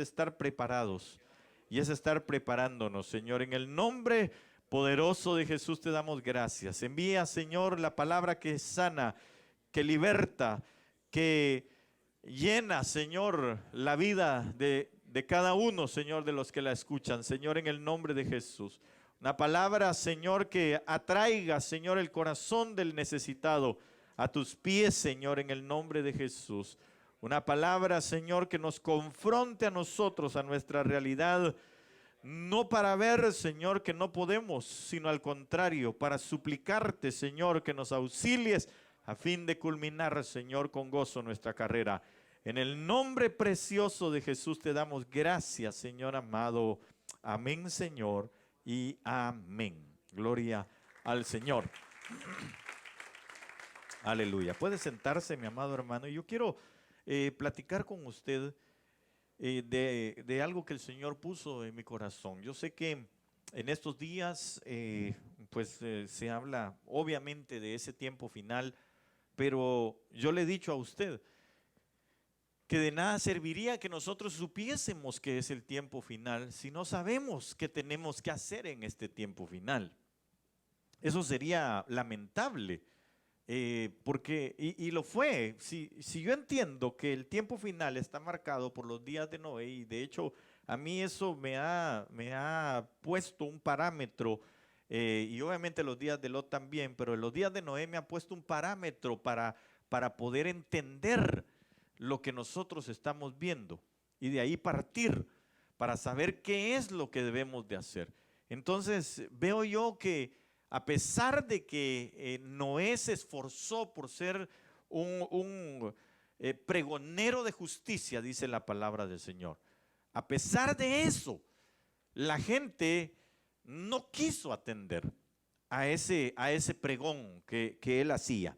estar preparados y es estar preparándonos, Señor. En el nombre poderoso de Jesús te damos gracias. Envía, Señor, la palabra que sana, que liberta, que llena, Señor, la vida de cada uno, Señor, de los que la escuchan, Señor, en el nombre de Jesús. Una palabra, Señor, que atraiga, Señor, el corazón del necesitado a tus pies, Señor, en el nombre de Jesús. Una palabra, Señor, que nos confronte a nosotros, a nuestra realidad, no para ver, Señor, que no podemos, sino al contrario, para suplicarte, Señor, que nos auxilies a fin de culminar, Señor, con gozo nuestra carrera. En el nombre precioso de Jesús te damos gracias, Señor amado. Amén, Señor, y amén. Gloria al Señor. Aleluya. Puede sentarse, mi amado hermano. Yo quiero platicar con usted de algo que el Señor puso en mi corazón. Yo sé que en estos días se habla obviamente de ese tiempo final, pero yo le he dicho a usted que de nada serviría que nosotros supiésemos que es el tiempo final si no sabemos qué tenemos que hacer en este tiempo final. Eso sería lamentable. Y lo fue. Si yo entiendo que el tiempo final está marcado por los días de Noé, y de hecho a mí eso me ha puesto un parámetro, y obviamente los días de Lot también, pero en los días de Noé me ha puesto un parámetro para poder entender lo que nosotros estamos viendo y de ahí partir para saber qué es lo que debemos de hacer. Entonces veo yo que a pesar de que Noé se esforzó por ser un pregonero de justicia, dice la palabra del Señor, a pesar de eso, la gente no quiso atender a ese pregón que él hacía.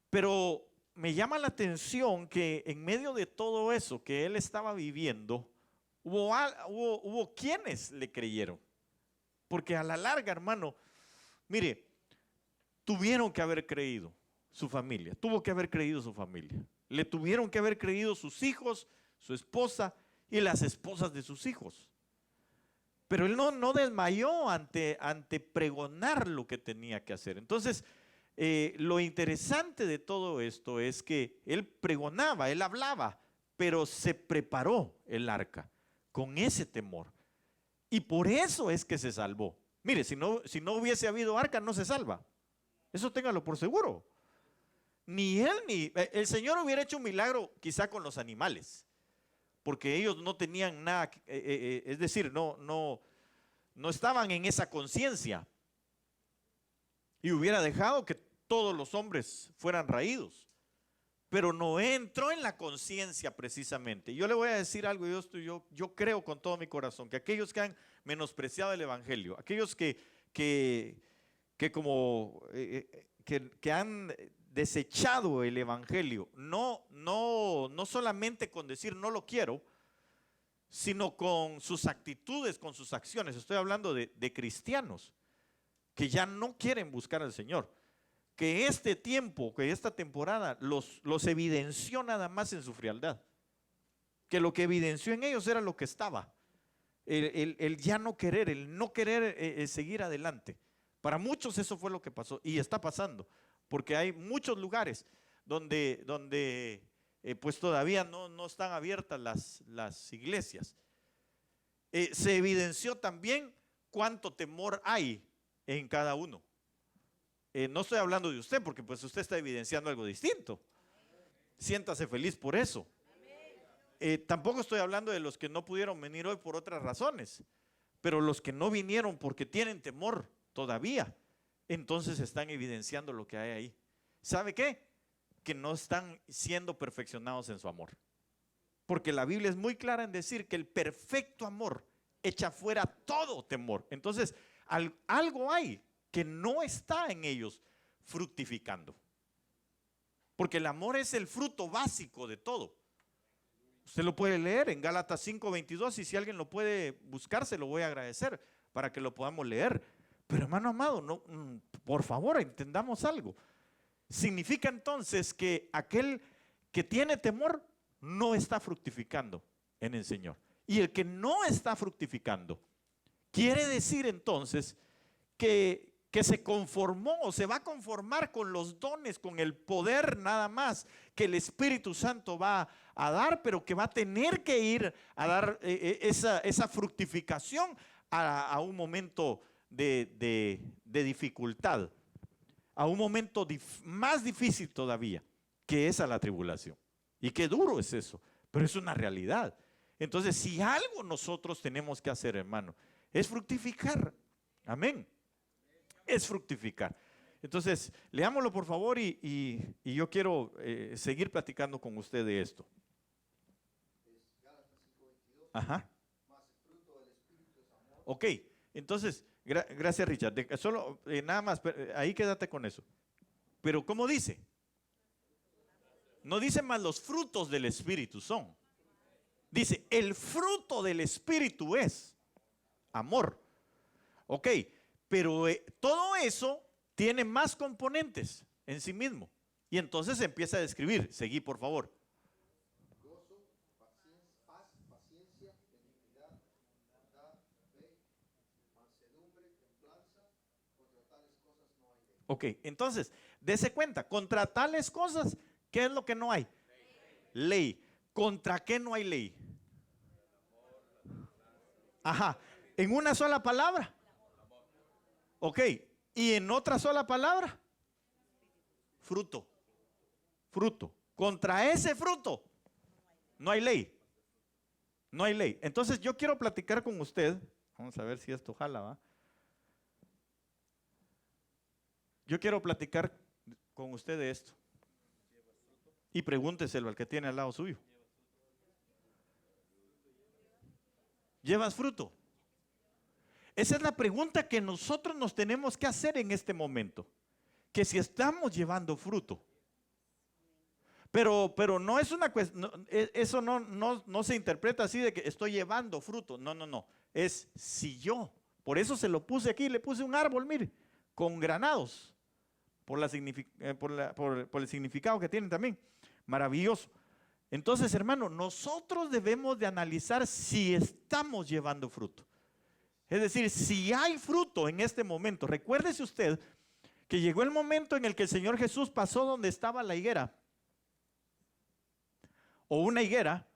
Pero me llama la atención que en medio de todo eso que él estaba viviendo, hubo quienes le creyeron. Porque a la larga, hermano, mire, tuvieron que haber creído su familia, tuvo que haber creído su familia. Le tuvieron que haber creído sus hijos, su esposa y las esposas de sus hijos. Pero él no desmayó ante pregonar lo que tenía que hacer. Entonces, lo interesante de todo esto es que él pregonaba, él hablaba, pero se preparó el arca con ese temor. Y por eso es que se salvó. Mire, si no hubiese habido arca, no se salva. Eso téngalo por seguro. Ni él ni el Señor hubiera hecho un milagro quizá con los animales, porque ellos no tenían nada, es decir, no estaban en esa conciencia, y hubiera dejado que todos los hombres fueran raídos. Pero Noé entró en la conciencia precisamente. Yo le voy a decir algo, yo creo con todo mi corazón que aquellos que han menospreciado el evangelio, aquellos que han desechado el evangelio, no solamente con decir no lo quiero, sino con sus actitudes, con sus acciones. Estoy hablando de cristianos que ya no quieren buscar al Señor. Que este tiempo, que esta temporada los evidenció nada más en su frialdad. Que lo que evidenció en ellos era lo que estaba. El ya no querer, el no querer seguir adelante. Para muchos eso fue lo que pasó y está pasando. Porque hay muchos lugares donde pues todavía no están abiertas las iglesias. Se evidenció también cuánto temor hay en cada uno. No estoy hablando de usted porque pues usted está evidenciando algo distinto. Siéntase feliz por eso. Tampoco estoy hablando de los que no pudieron venir hoy por otras razones, pero los que no vinieron porque tienen temor todavía, entonces están evidenciando lo que hay ahí. ¿Sabe qué? Que no están siendo perfeccionados en su amor. Porque la Biblia es muy clara en decir que el perfecto amor echa fuera todo temor. Entonces, algo hay que no está en ellos fructificando. Porque el amor es el fruto básico de todo. Usted lo puede leer en Gálatas 5:22 y si alguien lo puede buscar, se lo voy a agradecer para que lo podamos leer. Pero hermano amado, por favor, entendamos algo. Significa entonces que aquel que tiene temor no está fructificando. en el Señor. Y el que no está fructificando, quiere decir entonces que se conformó o se va a conformar con los dones, con el poder nada más que el Espíritu Santo va a dar, pero que va a tener que ir a dar esa fructificación a un momento de dificultad, a un momento más difícil todavía, que es a la tribulación. Y qué duro es eso, pero es una realidad. Entonces, si algo nosotros tenemos que hacer, hermano, es fructificar. Amén. Es fructificar. Entonces, leámoslo por favor y yo quiero seguir platicando con usted de esto. Ajá. Ok, entonces, gracias Richard. Solo, nada más, ahí quédate con eso. Pero ¿cómo dice? No dice más los frutos del Espíritu son. Dice, el fruto del Espíritu es amor. Ok, pero todo eso tiene más componentes en sí mismo. Y entonces empieza a describir. Seguí, por favor. Gozo, paz, paciencia, benignidad, bondad, fe, mansedumbre, templanza. Contra tales cosas no hay ley. Ok, entonces, dése cuenta, contra tales cosas, ¿qué es lo que no hay? Ley. ¿Contra qué no hay ley? Ajá, en una sola palabra. Ok, y en otra sola palabra, fruto. Fruto. Contra ese fruto no hay ley. No hay ley. Entonces yo quiero platicar con usted. Vamos a ver si esto jala, ¿va? Yo quiero platicar con usted de esto. Y pregúnteselo al que tiene al lado suyo. ¿Llevas fruto? Esa es la pregunta que nosotros nos tenemos que hacer en este momento. Que si estamos llevando fruto. Pero no es una cuestión, eso no se interpreta así de que estoy llevando fruto. No. Es si yo. Por eso se lo puse aquí, le puse un árbol, mire, con granados. Por el significado que tienen también. Maravilloso. Entonces, hermano, nosotros debemos de analizar si estamos llevando fruto. Es decir, si hay fruto en este momento. Recuérdese usted que llegó el momento en el que el Señor Jesús pasó donde estaba la higuera. O una higuera.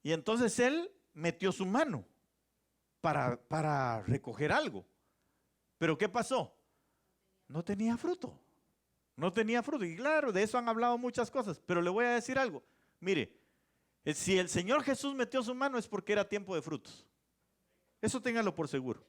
Y entonces Él metió su mano para recoger algo. Pero ¿qué pasó? No tenía fruto. No tenía fruto. Y claro, de eso han hablado muchas cosas. Pero le voy a decir algo. Mire, si el Señor Jesús metió su mano es porque era tiempo de frutos. Eso téngalo por seguro.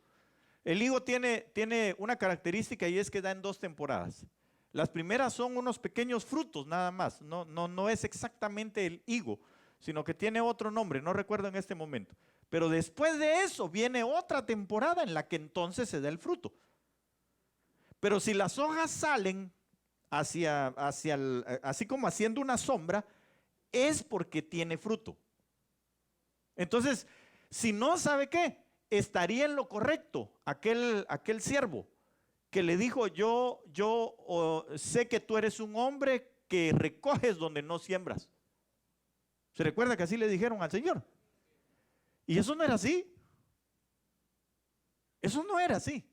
El higo tiene una característica y es que da en 2 temporadas. Las primeras son unos pequeños frutos nada más. No es exactamente el higo, sino que tiene otro nombre, no recuerdo en este momento. Pero después de eso viene otra temporada en la que entonces se da el fruto. Pero si las hojas salen así como haciendo una sombra, es porque tiene fruto. Entonces, si no, ¿sabe qué? Estaría en lo correcto aquel siervo que le dijo, yo sé que tú eres un hombre que recoges donde no siembras. ¿Se recuerda que así le dijeron al Señor? Y eso no era así. Eso no era así.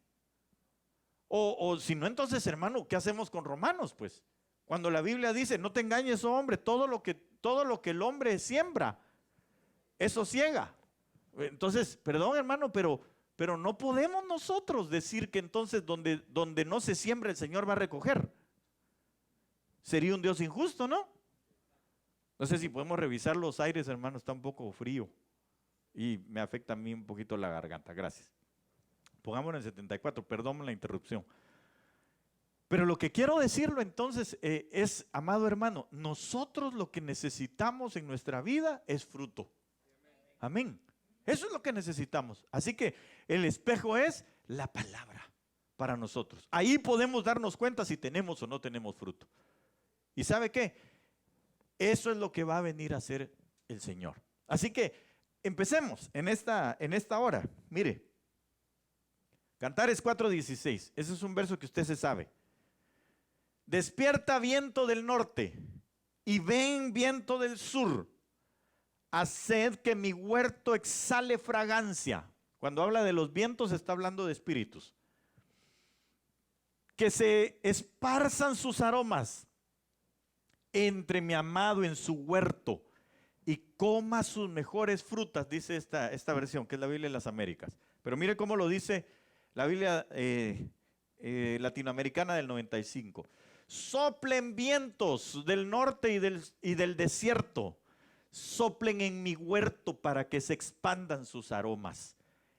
O si no, entonces, hermano, ¿qué hacemos con Romanos? Pues, cuando la Biblia dice, no te engañes, oh hombre, todo lo que el hombre siembra, eso ciega. Entonces, perdón, hermano, pero no podemos nosotros decir que entonces donde no se siembra el Señor va a recoger. Sería un Dios injusto, ¿no? No sé si podemos revisar los aires, hermano, está un poco frío y me afecta a mí un poquito la garganta, gracias. Pongámoslo en 74, perdón la interrupción. Pero lo que quiero decirlo entonces es, amado hermano, nosotros lo que necesitamos en nuestra vida es fruto. Amén. Eso es lo que necesitamos. Así que el espejo es la palabra para nosotros. Ahí podemos darnos cuenta si tenemos o no tenemos fruto. ¿Y sabe qué? Eso es lo que va a venir a hacer el Señor. Así que empecemos en esta hora. Mire, Cantares 4:16. Ese es un verso que usted se sabe. Despierta viento del norte y ven viento del sur. haced que mi huerto exhale fragancia. Cuando habla de los vientos está hablando de espíritus. Que se esparzan sus aromas entre mi amado en su huerto y coma sus mejores frutas, dice esta versión, que es la Biblia de las Américas. Pero mire cómo lo dice la Biblia latinoamericana del 95. Soplen vientos del norte y del desierto. Soplen en mi huerto para que se expandan sus aromas.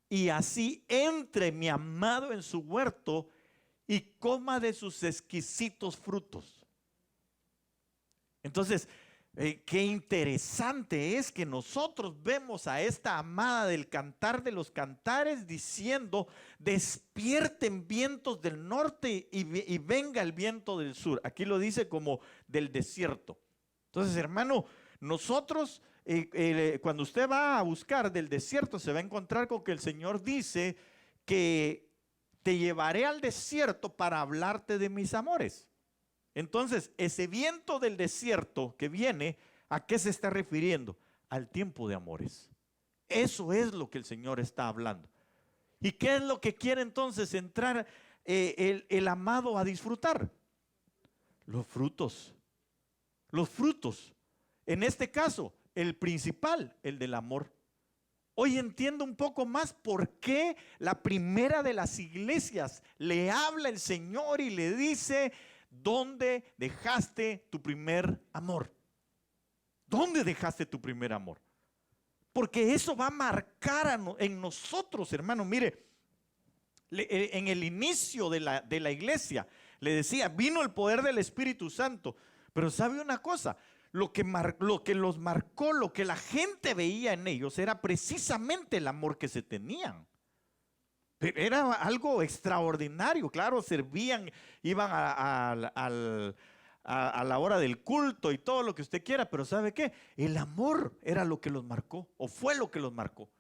Y así entre mi amado en su huerto y coma de sus exquisitos frutos. Entonces, qué interesante es que nosotros vemos a esta amada del Cantar de los Cantares diciendo: despierten vientos del norte y venga el viento del sur. Aquí lo dice como del desierto. Entonces, hermano, nosotros, cuando usted va a buscar del desierto, se va a encontrar con que el Señor dice que te llevaré al desierto para hablarte de mis amores. Entonces, ese viento del desierto que viene, ¿a qué se está refiriendo? Al tiempo de amores. Eso es lo que el Señor está hablando. ¿Y qué es lo que quiere entonces entrar el amado a disfrutar? Los frutos. Los frutos. En este caso, el principal, el del amor. Hoy entiendo un poco más por qué la primera de las iglesias le habla el Señor y le dice: ¿dónde dejaste tu primer amor? ¿Dónde dejaste tu primer amor? Porque eso va a marcar en nosotros, hermano. Mire, en el inicio de la iglesia le decía: vino el poder del Espíritu Santo. Pero ¿sabe una cosa? Lo que los marcó, lo que la gente veía en ellos era precisamente el amor que se tenían. Era algo extraordinario. Claro, servían, iban a la hora del culto y todo lo que usted quiera, pero ¿sabe qué? El amor era lo que los marcó, o fue lo que los marcó.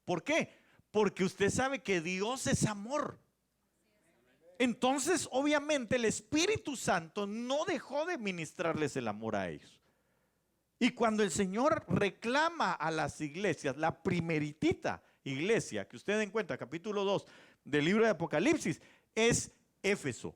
¿Por qué? Porque usted sabe que Dios es amor. Entonces, obviamente, el Espíritu Santo no dejó de ministrarles el amor a ellos. Y cuando el Señor reclama a las iglesias, la primeritita iglesia que usted encuentra, capítulo 2 del libro de Apocalipsis, es Éfeso.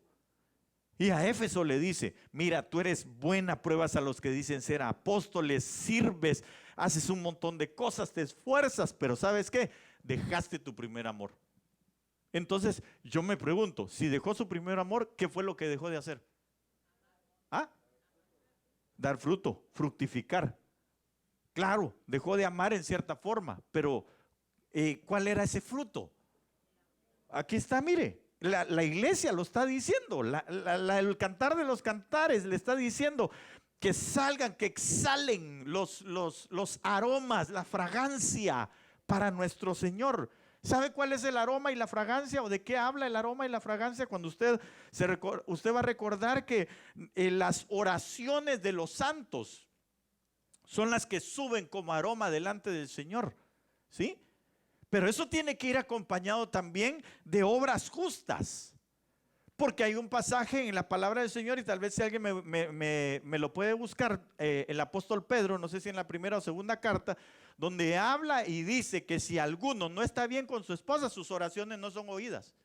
Y a Éfeso le dice: mira, tú eres buena, pruebas a los que dicen ser apóstoles, sirves, haces un montón de cosas, te esfuerzas, pero ¿sabes qué? Dejaste tu primer amor. Entonces yo me pregunto, si dejó su primer amor, ¿qué fue lo que dejó de hacer? ¿Ah? Dar fruto, fructificar. Claro, dejó de amar en cierta forma, pero ¿cuál era ese fruto? Aquí está, mire, la iglesia lo está diciendo, el Cantar de los Cantares le está diciendo que salgan, que exhalen los aromas, la fragancia para nuestro Señor. ¿Sabe cuál es el aroma y la fragancia? ¿O de qué habla el aroma y la fragancia? Cuando usted va a recordar que las oraciones de los santos son las que suben como aroma delante del Señor, ¿sí? Pero eso tiene que ir acompañado también de obras justas. Porque hay un pasaje en la palabra del Señor, y tal vez si alguien me lo puede buscar, el apóstol Pedro, no sé si en la primera o segunda carta, donde habla y dice que si alguno no está bien con su esposa, sus oraciones no son oídas.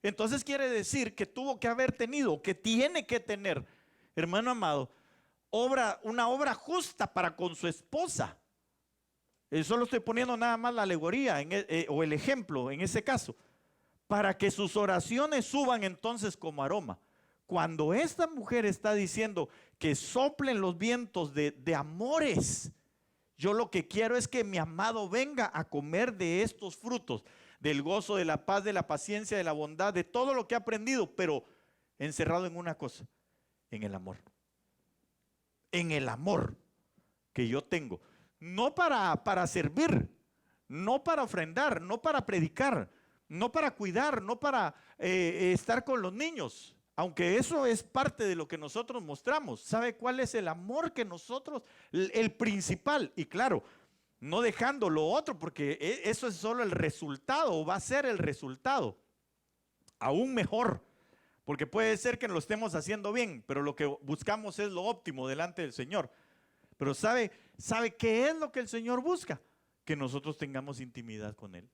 Entonces quiere decir que tuvo que haber tenido, que tiene que tener, hermano amado, una obra justa para con su esposa. Solo estoy poniendo nada más la alegoría o el ejemplo en ese caso, para que sus oraciones suban entonces como aroma. Cuando esta mujer está diciendo que soplen los vientos de amores, yo lo que quiero es que mi amado venga a comer de estos frutos, del gozo, de la paz, de la paciencia, de la bondad, de todo lo que ha aprendido, pero encerrado en una cosa: en el amor. En el amor que yo tengo. No para servir, no para ofrendar, no para predicar, no para cuidar, no para estar con los niños, aunque eso es parte de lo que nosotros mostramos. ¿Sabe cuál es el amor que nosotros, el principal? Y claro, no dejando lo otro, porque eso es solo el resultado, o va a ser el resultado, aún mejor, porque puede ser que lo estemos haciendo bien, pero lo que buscamos es lo óptimo delante del Señor. Pero ¿sabe qué es lo que el Señor busca? Que nosotros tengamos intimidad con Él.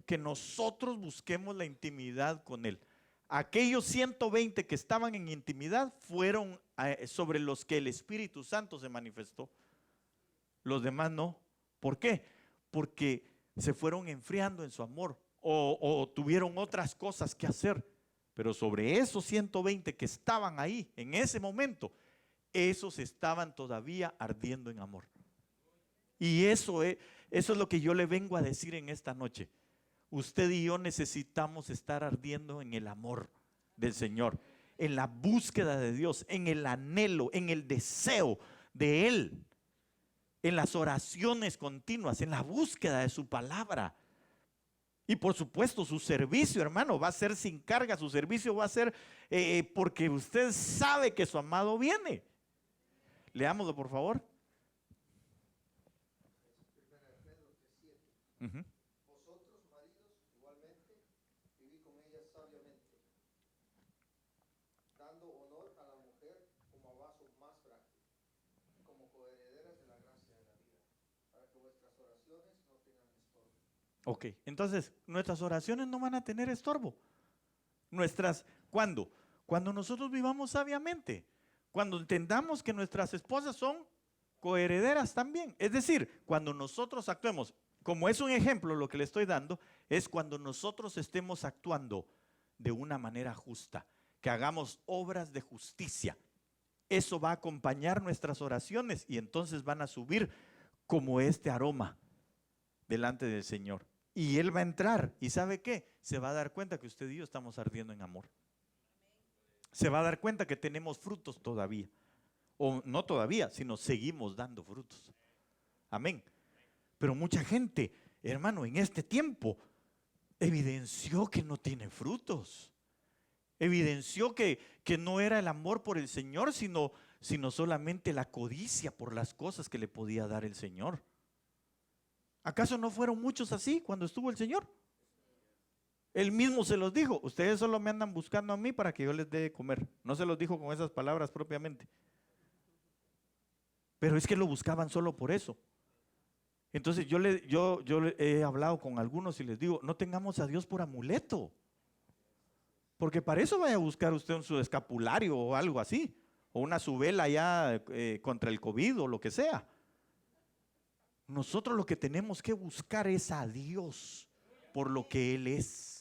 Que nosotros busquemos la intimidad con Él. Aquellos 120 que estaban en intimidad fueron sobre los que el Espíritu Santo se manifestó. Los demás no. ¿Por qué? Porque se fueron enfriando en su amor o tuvieron otras cosas que hacer. Pero sobre esos 120 que estaban ahí en ese momento, esos estaban todavía ardiendo en amor. Y eso es lo que yo le vengo a decir en esta noche. Usted y yo necesitamos estar ardiendo en el amor del Señor, en la búsqueda de Dios, en el anhelo, en el deseo de Él, en las oraciones continuas, en la búsqueda de su palabra. Y por supuesto su servicio, hermano, va a ser sin carga. Su servicio va a ser porque usted sabe que su amado viene. Leámoslo, por favor. Primera de Pedro 3:7. Uh-huh. Vosotros, maridos, igualmente, vivid con ellas sabiamente, dando honor a la mujer como a vaso más frágil, como coherederas de la gracia de la vida, para que vuestras oraciones no tengan estorbo. Ok, entonces nuestras oraciones no van a tener estorbo. ¿Cuándo? Cuando nosotros vivamos sabiamente, cuando entendamos que nuestras esposas son coherederas también. Es decir, cuando nosotros actuemos, como es un ejemplo lo que le estoy dando, es cuando nosotros estemos actuando de una manera justa, que hagamos obras de justicia. Eso va a acompañar nuestras oraciones y entonces van a subir como este aroma delante del Señor. Y Él va a entrar y ¿sabe qué? Se va a dar cuenta que usted y yo estamos ardiendo en amor. Se va a dar cuenta que tenemos frutos todavía. O no todavía, sino seguimos dando frutos. Amén. Pero mucha gente, hermano, en este tiempo evidenció que no tiene frutos. Evidenció que no era el amor por el Señor, sino solamente la codicia por las cosas que le podía dar el Señor. ¿Acaso no fueron muchos así cuando estuvo el Señor? Él mismo se los dijo, ustedes solo me andan buscando a mí para que yo les dé de comer. No se los dijo con esas palabras propiamente. Pero es que lo buscaban solo por eso. Entonces yo he hablado con algunos y les digo, no tengamos a Dios por amuleto. Porque para eso vaya a buscar usted un su escapulario o algo así. O una su vela ya contra el COVID o lo que sea. Nosotros lo que tenemos que buscar es a Dios por lo que Él es.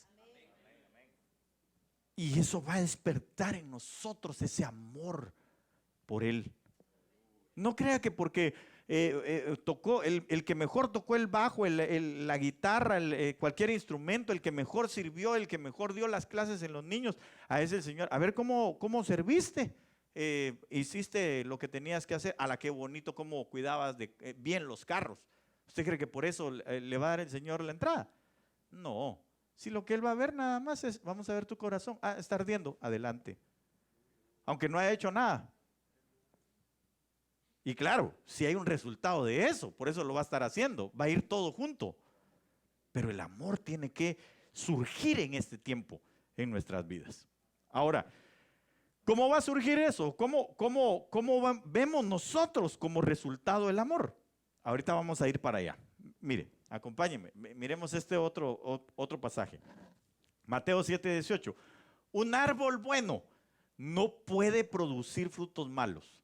Y eso va a despertar en nosotros ese amor por Él. No crea que porque tocó, el que mejor tocó el bajo, la guitarra, cualquier instrumento, el que mejor sirvió, el que mejor dio las clases en los niños, a ese Señor. A ver cómo serviste. Hiciste lo que tenías que hacer. A la qué bonito cómo cuidabas bien los carros. ¿Usted cree que por eso le va a dar el Señor la entrada? No. Si lo que Él va a ver nada más es, vamos a ver tu corazón. Ah, está ardiendo. Adelante. Aunque no haya hecho nada. Y claro, si hay un resultado de eso, por eso lo va a estar haciendo. Va a ir todo junto. Pero el amor tiene que surgir en este tiempo en nuestras vidas. Ahora, ¿cómo va a surgir eso? ¿Cómo vemos nosotros como resultado el amor? Ahorita vamos a ir para allá. Mire, acompáñenme. Miremos este otro pasaje. Mateo 7:18. Un árbol bueno no puede producir frutos malos.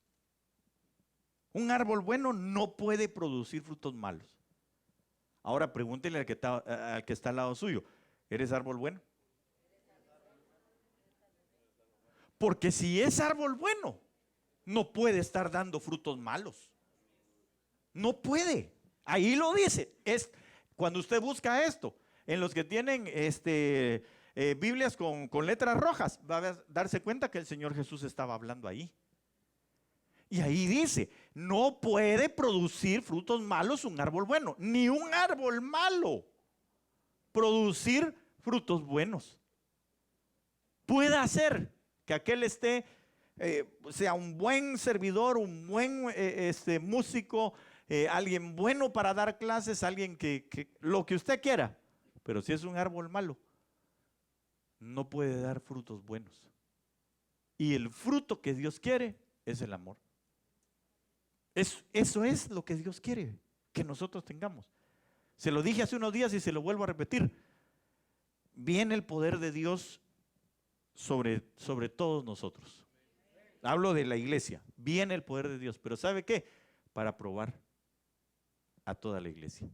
Un árbol bueno no puede producir frutos malos. Ahora pregúntele al que está al lado suyo. ¿Eres árbol bueno? Porque si es árbol bueno, no puede estar dando frutos malos. No puede. Ahí lo dice. Cuando usted busca esto, en los que tienen Biblias con letras rojas, va a darse cuenta que el Señor Jesús estaba hablando ahí. Y ahí dice, no puede producir frutos malos un árbol bueno, ni un árbol malo producir frutos buenos. Puede hacer que aquel sea un buen servidor, un buen músico, alguien bueno para dar clases, alguien que lo que usted quiera, pero si es un árbol malo, no puede dar frutos buenos. Y el fruto que Dios quiere es el amor. Eso es lo que Dios quiere que nosotros tengamos. Se lo dije hace unos días y se lo vuelvo a repetir. Viene el poder de Dios sobre todos nosotros. Hablo de la iglesia. Viene el poder de Dios. Pero ¿sabe qué? Para probar a toda la iglesia.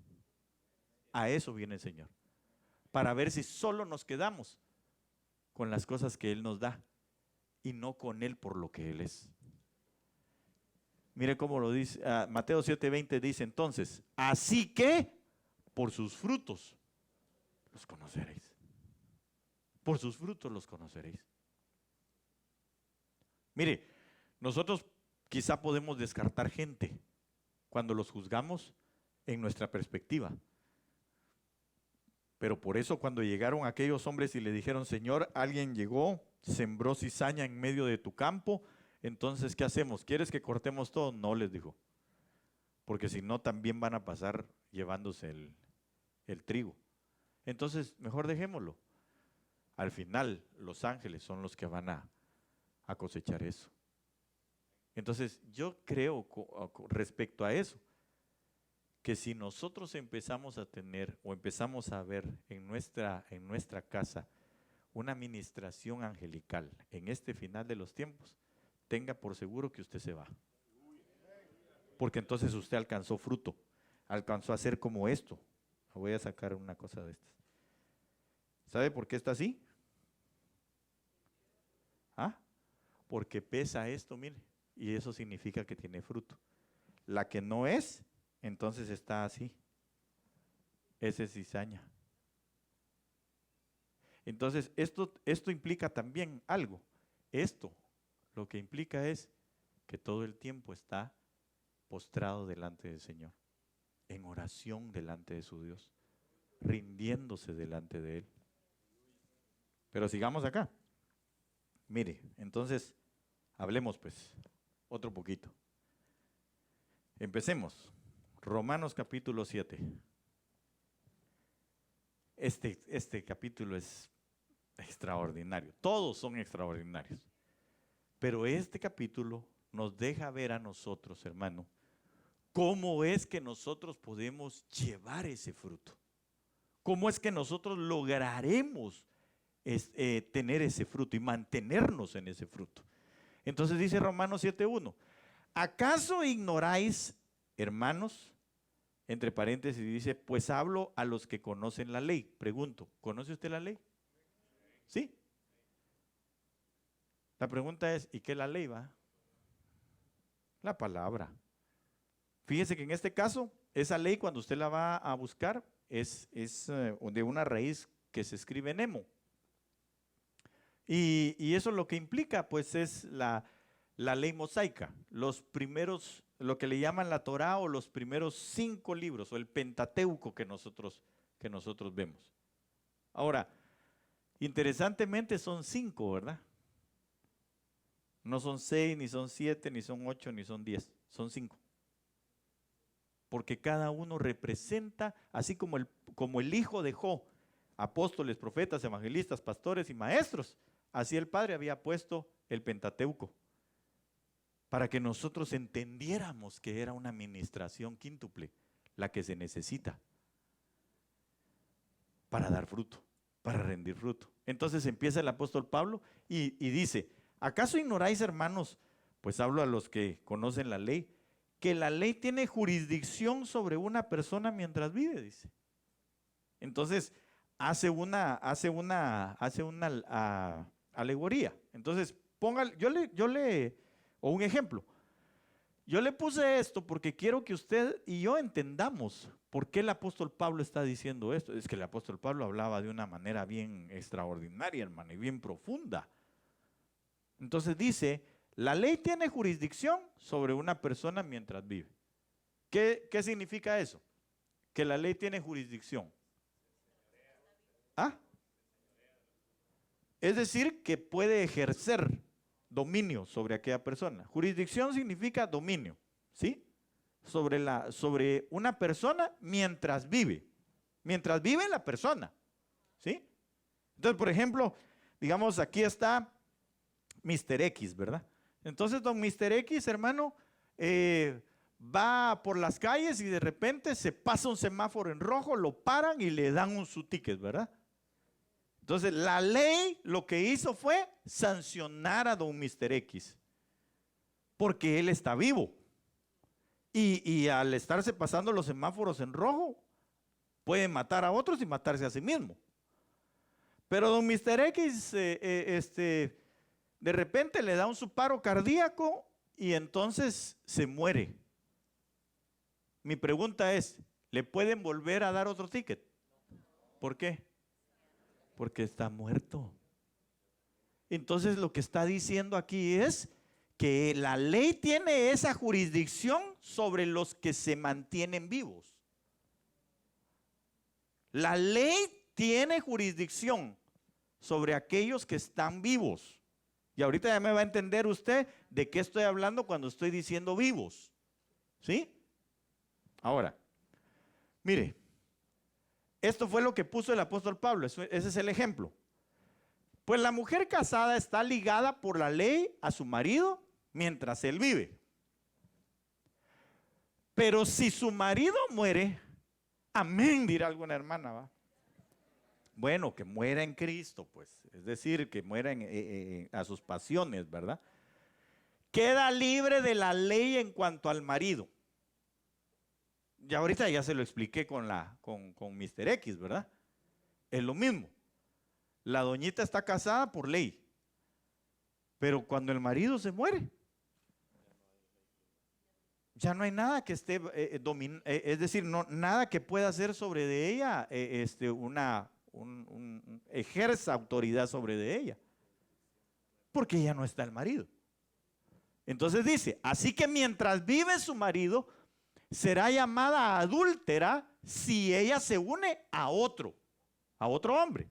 A eso viene el Señor. Para ver si solo nos quedamos con las cosas que Él nos da y no con Él por lo que Él es. Mire cómo lo dice, Mateo 7:20 dice entonces, así que por sus frutos los conoceréis. Por sus frutos los conoceréis. Mire, nosotros quizá podemos descartar gente cuando los juzgamos en nuestra perspectiva. Pero por eso cuando llegaron aquellos hombres y le dijeron, Señor, alguien llegó, sembró cizaña en medio de tu campo, entonces, ¿qué hacemos? ¿Quieres que cortemos todo? No, les dijo. Porque si no, también van a pasar llevándose el trigo. Entonces, mejor dejémoslo. Al final, los ángeles son los que van a cosechar eso. Entonces, yo creo respecto a eso, que si nosotros empezamos a tener o empezamos a ver en nuestra casa una administración angelical en este final de los tiempos, tenga por seguro que usted se va. Porque entonces usted alcanzó fruto, alcanzó a ser como esto. Voy a sacar una cosa de estas. ¿Sabe por qué está así? ¿Ah? Porque pesa esto, mire, y eso significa que tiene fruto. La que no es, entonces está así. Esa es cizaña. Entonces, esto implica también algo. Esto lo que implica es que todo el tiempo está postrado delante del Señor, en oración delante de su Dios, rindiéndose delante de Él. Pero sigamos acá. Mire, entonces, hablemos pues otro poquito. Empecemos. Romanos capítulo 7. Este capítulo es extraordinario. Todos son extraordinarios. Pero este capítulo nos deja ver a nosotros, hermano, cómo es que nosotros podemos llevar ese fruto. Cómo es que nosotros lograremos tener ese fruto y mantenernos en ese fruto. Entonces dice Romanos 7:1, ¿acaso ignoráis, hermanos? Entre paréntesis dice, pues hablo a los que conocen la ley. Pregunto, ¿conoce usted la ley? ¿Sí? La pregunta es, ¿y qué es la ley, va? La palabra. Fíjese que en este caso, esa ley cuando usted la va a buscar es de una raíz que se escribe nemo. Y eso lo que implica pues es la ley mosaica, los primeros, lo que le llaman la Torá o los primeros 5 libros o el Pentateuco que nosotros vemos. Ahora, interesantemente son 5, ¿verdad? No son 6, ni son 7, ni son 8, ni son 10, son 5. Porque cada uno representa, así como el Hijo dejó apóstoles, profetas, evangelistas, pastores y maestros, así el Padre había puesto el Pentateuco, para que nosotros entendiéramos que era una administración quíntuple, la que se necesita para dar fruto, para rendir fruto. Entonces empieza el apóstol Pablo y dice, ¿acaso ignoráis, hermanos? Pues hablo a los que conocen la ley, que la ley tiene jurisdicción sobre una persona mientras vive, dice. Entonces hace una alegoría. Entonces o un ejemplo. Yo le puse esto porque quiero que usted y yo entendamos por qué el apóstol Pablo está diciendo esto. Es que el apóstol Pablo hablaba de una manera bien extraordinaria, hermano, y bien profunda. Entonces dice, la ley tiene jurisdicción sobre una persona mientras vive. ¿Qué significa eso? Que la ley tiene jurisdicción. ¿Ah? Es decir, que puede ejercer dominio sobre aquella persona. Jurisdicción significa dominio, ¿sí? Sobre una persona mientras vive. Mientras vive la persona, ¿sí? Entonces, por ejemplo, digamos, aquí está Mr. X, ¿verdad? Entonces, don Mr. X, hermano, va por las calles y de repente se pasa un semáforo en rojo, lo paran y le dan su ticket, ¿verdad? Entonces la ley lo que hizo fue sancionar a don Mr. X, porque él está vivo. Y al estarse pasando los semáforos en rojo, puede matar a otros y matarse a sí mismo. Pero don Mr. X de repente le da su paro cardíaco y entonces se muere. Mi pregunta es, ¿le pueden volver a dar otro ticket? ¿Por qué? Porque está muerto. Entonces lo que está diciendo aquí es que la ley tiene esa jurisdicción sobre los que se mantienen vivos. La ley tiene jurisdicción sobre aquellos que están vivos. Y ahorita ya me va a entender usted de qué estoy hablando cuando estoy diciendo vivos. ¿Sí? Ahora, mire, esto fue lo que puso el apóstol Pablo, ese es el ejemplo. Pues la mujer casada está ligada por la ley a su marido mientras él vive. Pero si su marido muere, amén, dirá alguna hermana, ¿va? Bueno, que muera en Cristo, pues, es decir, que muera a sus pasiones, ¿verdad? Queda libre de la ley en cuanto al marido. Ya ahorita ya se lo expliqué con Mr. X, ¿verdad? Es lo mismo. La doñita está casada por ley, pero cuando el marido se muere, ya no hay nada que esté es decir, no, nada que pueda hacer sobre de ella, ejerza autoridad sobre de ella, porque ya no está el marido. Entonces dice, así que mientras vive su marido, será llamada adúltera si ella se une a otro hombre.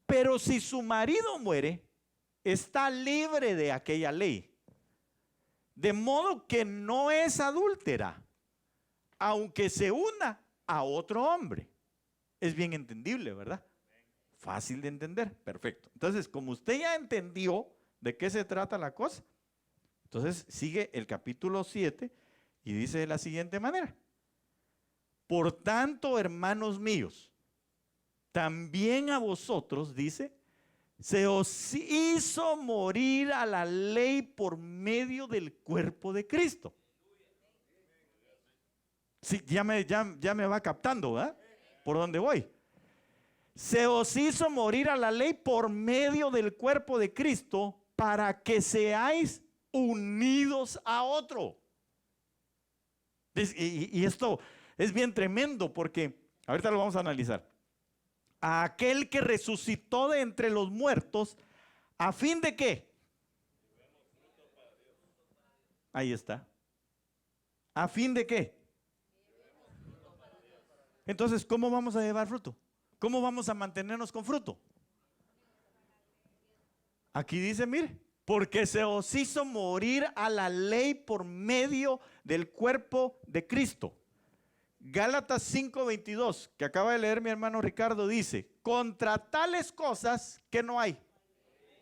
Pero si su marido muere, está libre de aquella ley. De modo que no es adúltera, aunque se una a otro hombre. Es bien entendible, ¿verdad? Fácil de entender, perfecto. Entonces, como usted ya entendió de qué se trata la cosa, entonces sigue el capítulo 7 y dice de la siguiente manera: por tanto, hermanos míos, también a vosotros, dice, se os hizo morir a la ley por medio del cuerpo de Cristo. Sí, ya me va captando, ¿verdad? ¿Por dónde voy? Se os hizo morir a la ley por medio del cuerpo de Cristo para que seáis unidos a otro. Y esto es bien tremendo porque ahorita lo vamos a analizar. A aquel que resucitó de entre los muertos, ¿a fin de qué? Ahí está. ¿A fin de qué? Entonces, ¿cómo vamos a llevar fruto? ¿Cómo vamos a mantenernos con fruto? Aquí dice, mire, porque se os hizo morir a la ley por medio del cuerpo de Cristo. Gálatas 5:22, que acaba de leer mi hermano Ricardo, dice, contra tales cosas que no hay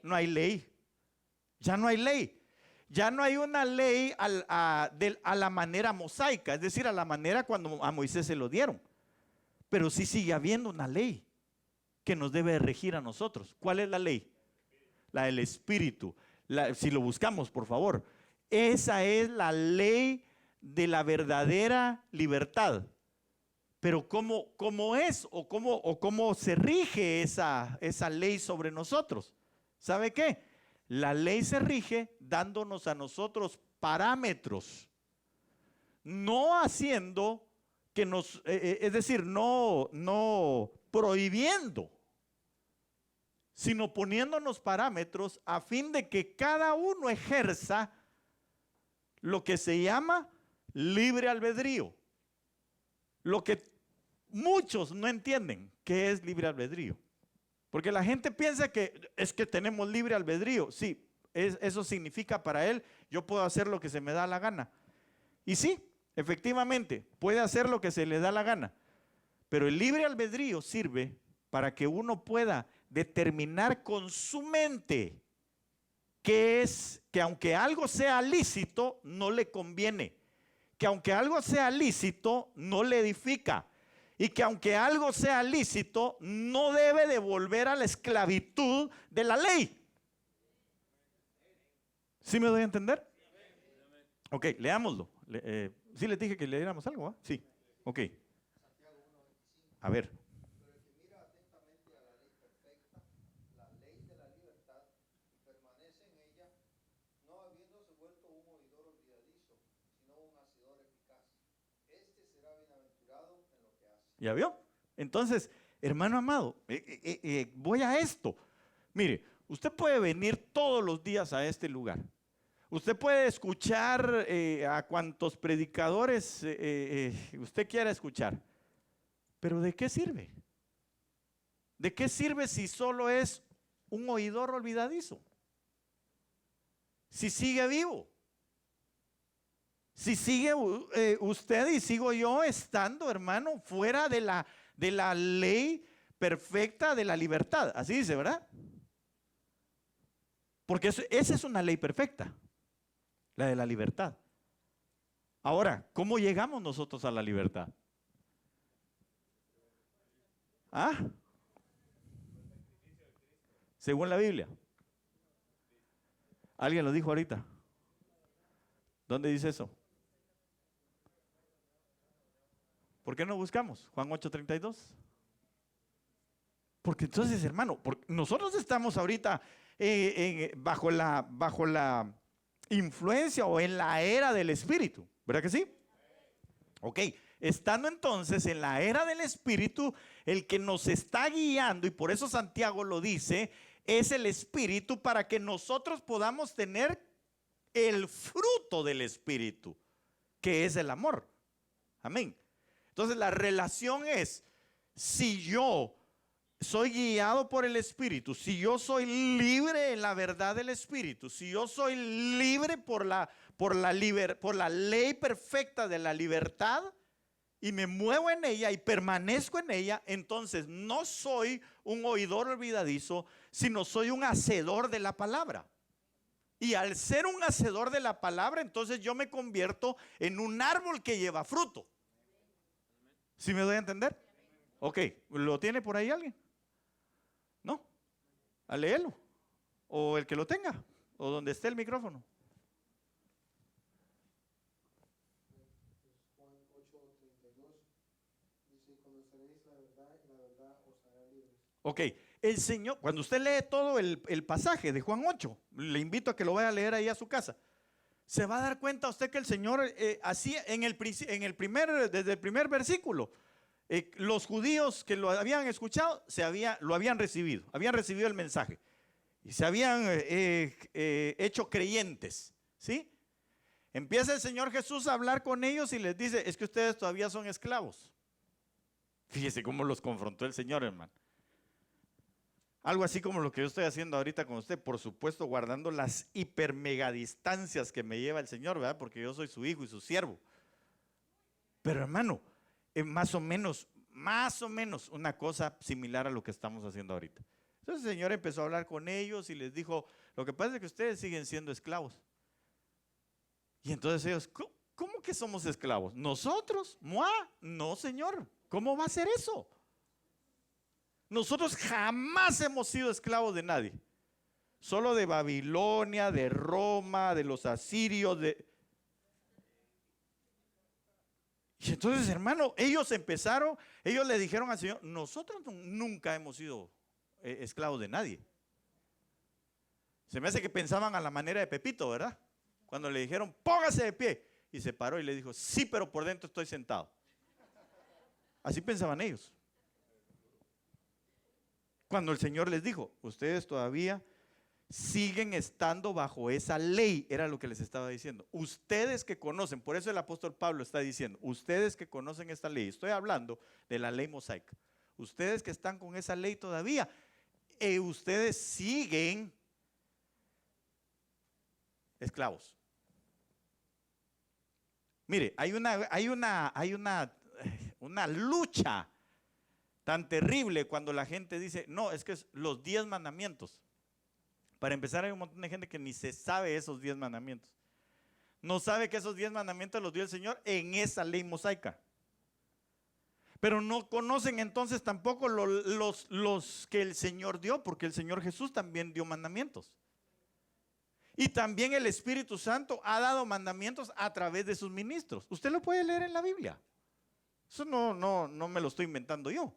ley. Ya no hay ley. Ya no hay una ley a la manera mosaica, es decir, a la manera cuando a Moisés se lo dieron. Pero sí sigue habiendo una ley que nos debe regir a nosotros. ¿Cuál es la ley? La del Espíritu. Si lo buscamos, por favor. Esa es la ley de la verdadera libertad. Pero ¿cómo es o cómo se rige esa ley sobre nosotros? ¿Sabe qué? La ley se rige dándonos a nosotros parámetros, no haciendo que es decir, no prohibiendo, sino poniéndonos parámetros a fin de que cada uno ejerza lo que se llama libre albedrío. Lo que muchos no entienden que es libre albedrío. Porque la gente piensa que es que tenemos libre albedrío. Sí, eso significa para él, yo puedo hacer lo que se me da la gana. Y sí, efectivamente, puede hacer lo que se le da la gana. Pero el libre albedrío sirve para que uno pueda determinar con su mente que aunque algo sea lícito, no le conviene. que aunque algo sea lícito, no le edifica. Y que aunque algo sea lícito, no debe de volver a la esclavitud de la ley. ¿Sí me doy a entender? Ok, leámoslo. Sí les dije que leyéramos algo, ¿ah? Sí. Ok. Santiago 1:25. A ver. Pero el que mira atentamente a la ley perfecta, la ley de la libertad, y permanece en ella, no habiéndose vuelto un oidor olvidadizo, sino un hacedor eficaz. Este será bienaventurado en lo que hace. ¿Ya vio? Entonces, hermano amado, voy a esto. Mire, usted puede venir todos los días a este lugar. Usted puede escuchar a cuantos predicadores usted quiera escuchar. Pero ¿de qué sirve? ¿De qué sirve si solo es un oidor olvidadizo? Si sigue vivo. Si sigue usted y sigo yo estando, hermano, fuera de la ley perfecta de la libertad. Así dice, ¿verdad? Porque esa es una ley perfecta, la de la libertad. Ahora, ¿cómo llegamos nosotros a la libertad? ¿Ah? Según la Biblia. ¿Alguien lo dijo ahorita? ¿Dónde dice eso? ¿Por qué no buscamos? Juan 8:32. Porque entonces, hermano, nosotros estamos ahorita bajo la influencia o en la era del Espíritu, ¿verdad que sí? Ok, estando entonces en la era del Espíritu, el que nos está guiando, y por eso Santiago lo dice, es el Espíritu para que nosotros podamos tener el fruto del Espíritu, que es el amor. Amén. Entonces la relación es, si yo soy guiado por el Espíritu, si yo soy libre en la verdad del Espíritu, si yo soy libre por la ley perfecta de la libertad y me muevo en ella y permanezco en ella, entonces no soy un oidor olvidadizo, sino soy un hacedor de la palabra. Y al ser un hacedor de la palabra, entonces yo me convierto en un árbol que lleva fruto. ¿Sí me doy a entender? Ok, ¿lo tiene por ahí alguien? No, a leerlo. O el que lo tenga, o donde esté el micrófono. Juan 8:32 dice: conoceréis la verdad y la verdad os hará libres. Ok, el Señor, cuando usted lee todo el pasaje de Juan 8, le invito a que lo vaya a leer ahí a su casa. Se va a dar cuenta usted que el Señor así desde el primer versículo, los judíos que lo habían escuchado lo habían recibido el mensaje y se habían hecho creyentes, ¿sí? Empieza el Señor Jesús a hablar con ellos y les dice: es que ustedes todavía son esclavos. Fíjese cómo los confrontó el Señor, hermano. Algo así como lo que yo estoy haciendo ahorita con usted, por supuesto guardando las hiper mega distancias que me lleva el Señor, ¿verdad? Porque yo soy su hijo y su siervo. Pero hermano, más o menos una cosa similar a lo que estamos haciendo ahorita. Entonces el Señor empezó a hablar con ellos y les dijo: lo que pasa es que ustedes siguen siendo esclavos. Y entonces ellos: ¿cómo que somos esclavos? ¿Nosotros? No, Señor, ¿cómo va a ser eso? Nosotros jamás hemos sido esclavos de nadie. Solo de Babilonia, de Roma, de los asirios. Y entonces, hermano, ellos le dijeron al Señor: nosotros nunca hemos sido esclavos de nadie. Se me hace que pensaban a la manera de Pepito, ¿verdad? Cuando le dijeron: póngase de pie. Y se paró y le dijo: sí, pero por dentro estoy sentado. Así pensaban ellos. Cuando el Señor les dijo: ustedes todavía siguen estando bajo esa ley, era lo que les estaba diciendo. Ustedes que conocen, por eso el apóstol Pablo está diciendo: ustedes que conocen esta ley, estoy hablando de la ley mosaica. Ustedes que están con esa ley todavía, ustedes siguen esclavos. Mire, hay una lucha tan terrible cuando la gente dice: no, es que es los 10 mandamientos. Para empezar, hay un montón de gente que ni se sabe esos 10 mandamientos. No sabe que esos 10 mandamientos los dio el Señor en esa ley mosaica. Pero no conocen entonces tampoco los que el Señor dio, porque el Señor Jesús también dio mandamientos. Y también el Espíritu Santo ha dado mandamientos a través de sus ministros. Usted lo puede leer en la Biblia. Eso no me lo estoy inventando yo.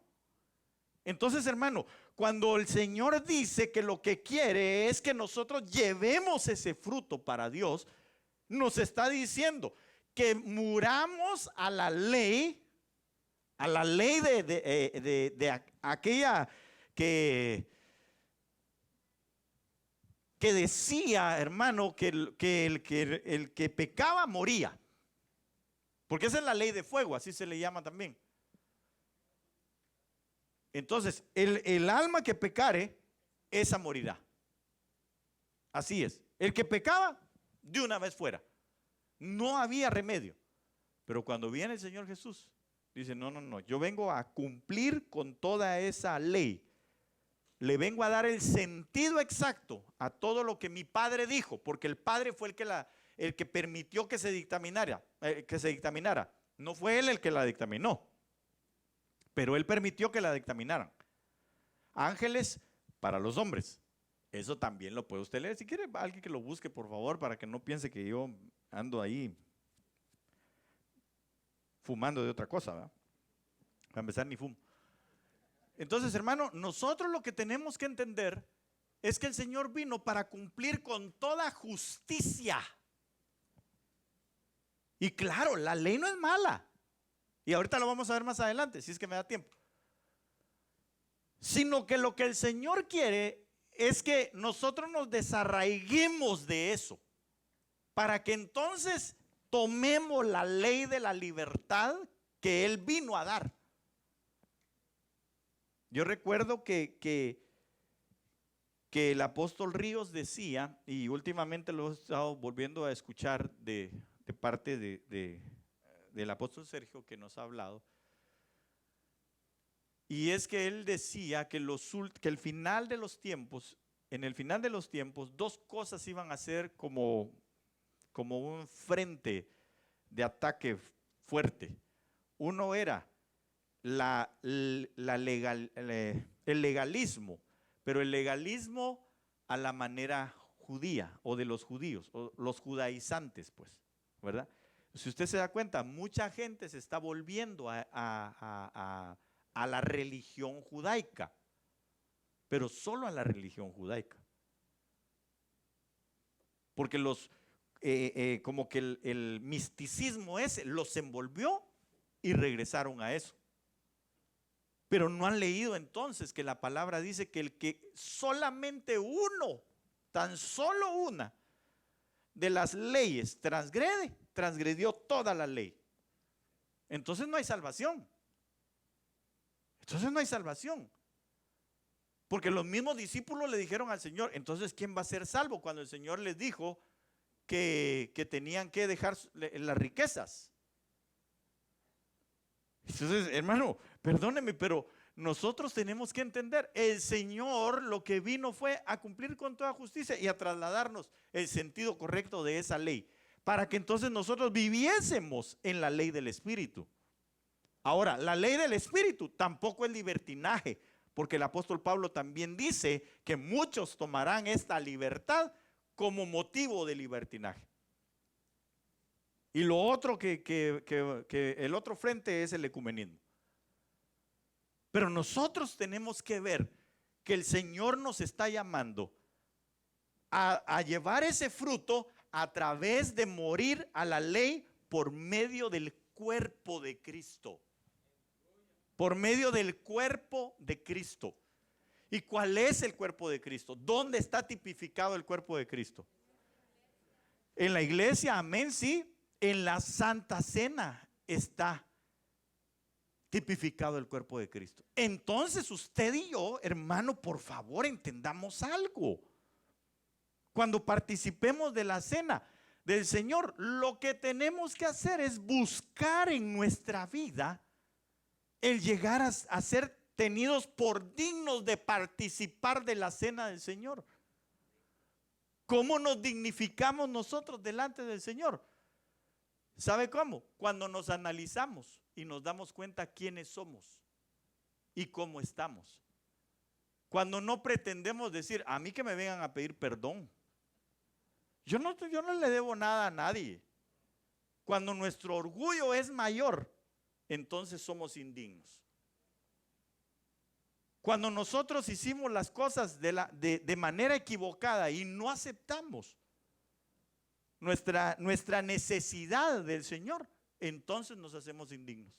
Entonces, hermano, cuando el Señor dice que lo que quiere es que nosotros llevemos ese fruto para Dios, nos está diciendo que muramos a la ley de aquella que decía, hermano, que el que pecaba moría. Porque esa es la ley de fuego, así se le llama también. Entonces, el alma que pecare, esa morirá. Así es. El que pecaba, de una vez fuera. No había remedio. Pero cuando viene el Señor Jesús, dice, no, yo vengo a cumplir con toda esa ley. Le vengo a dar el sentido exacto a todo lo que mi Padre dijo, porque el Padre fue el que permitió que se dictaminara. No fue Él el que la dictaminó, pero Él permitió que la dictaminaran. Ángeles para los hombres. Eso también lo puede usted leer. Si quiere, alguien que lo busque, por favor, para que no piense que yo ando ahí fumando de otra cosa, ¿verdad? Para empezar, ni fumo. Entonces, hermano, nosotros lo que tenemos que entender es que el Señor vino para cumplir con toda justicia. Y claro, la ley no es mala. Y ahorita lo vamos a ver más adelante, si es que me da tiempo. Sino que lo que el Señor quiere es que nosotros nos desarraiguemos de eso, para que entonces tomemos la ley de la libertad que Él vino a dar. Yo recuerdo que el apóstol Ríos decía, y últimamente lo he estado volviendo a escuchar de parte del apóstol Sergio, que nos ha hablado, y es que él decía que el final de los tiempos, en el final de los tiempos, dos cosas iban a ser como un frente de ataque fuerte. Uno era el legalismo, pero el legalismo a la manera judía o de los judíos, o los judaizantes, pues, ¿verdad? Si usted se da cuenta, mucha gente se está volviendo a la religión judaica, pero solo a la religión judaica. Porque como que el misticismo ese los envolvió y regresaron a eso. Pero no han leído entonces que la palabra dice que el que solamente tan solo una de las leyes transgredió toda la ley. Entonces no hay salvación. Porque los mismos discípulos le dijeron al Señor, entonces ¿quién va a ser salvo? Cuando el Señor les dijo que tenían que dejar las riquezas. Entonces, hermano, perdóneme, pero nosotros tenemos que entender, el Señor lo que vino fue a cumplir con toda justicia y a trasladarnos el sentido correcto de esa ley, para que entonces nosotros viviésemos en la ley del Espíritu. Ahora, la ley del Espíritu tampoco es libertinaje, porque el apóstol Pablo también dice que muchos tomarán esta libertad como motivo de libertinaje. Y lo otro que el otro frente es el ecumenismo. Pero nosotros tenemos que ver que el Señor nos está llamando a llevar ese fruto a través de morir a la ley por medio del cuerpo de Cristo. Por medio del cuerpo de Cristo. ¿Y cuál es el cuerpo de Cristo? ¿Dónde está tipificado el cuerpo de Cristo? En la iglesia, amén, sí. En la Santa Cena está tipificado el cuerpo de Cristo. Entonces usted y yo, hermano, por favor, entendamos algo. Cuando participemos de la cena del Señor, lo que tenemos que hacer es buscar en nuestra vida el llegar a ser tenidos por dignos de participar de la cena del Señor. ¿Cómo nos dignificamos nosotros delante del Señor? ¿Sabe cómo? Cuando nos analizamos y nos damos cuenta quiénes somos y cómo estamos. Cuando no pretendemos decir, a mí que me vengan a pedir perdón. Yo no le debo nada a nadie. Cuando nuestro orgullo es mayor, entonces somos indignos. Cuando nosotros hicimos las cosas de manera equivocada y no aceptamos nuestra necesidad del Señor, entonces nos hacemos indignos.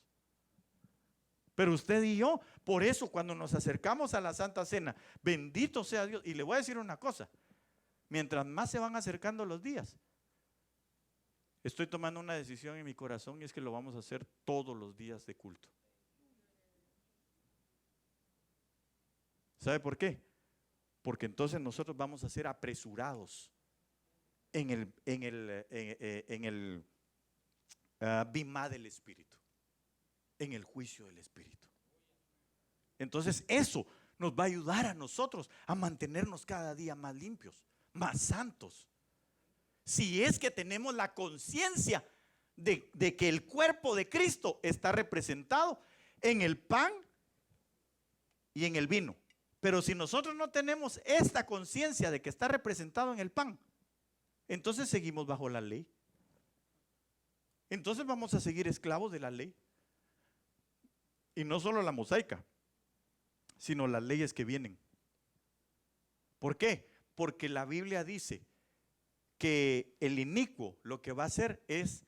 Pero usted y yo, por eso cuando nos acercamos a la Santa Cena, bendito sea Dios. Y le voy a decir una cosa, mientras más se van acercando los días, estoy tomando una decisión en mi corazón y es que lo vamos a hacer todos los días de culto. ¿Sabe por qué? Porque entonces nosotros vamos a ser apresurados en el bimá del Espíritu, en el juicio del Espíritu. Entonces eso nos va a ayudar a nosotros a mantenernos cada día más limpios, más santos. Si es que tenemos la conciencia de que el cuerpo de Cristo está representado en el pan y en el vino. Pero si nosotros no tenemos esta conciencia de que está representado en el pan, entonces seguimos bajo la ley. Entonces vamos a seguir esclavos de la ley. Y no solo la mosaica, sino las leyes que vienen. ¿Por qué? Porque la Biblia dice que el inicuo lo que va a hacer es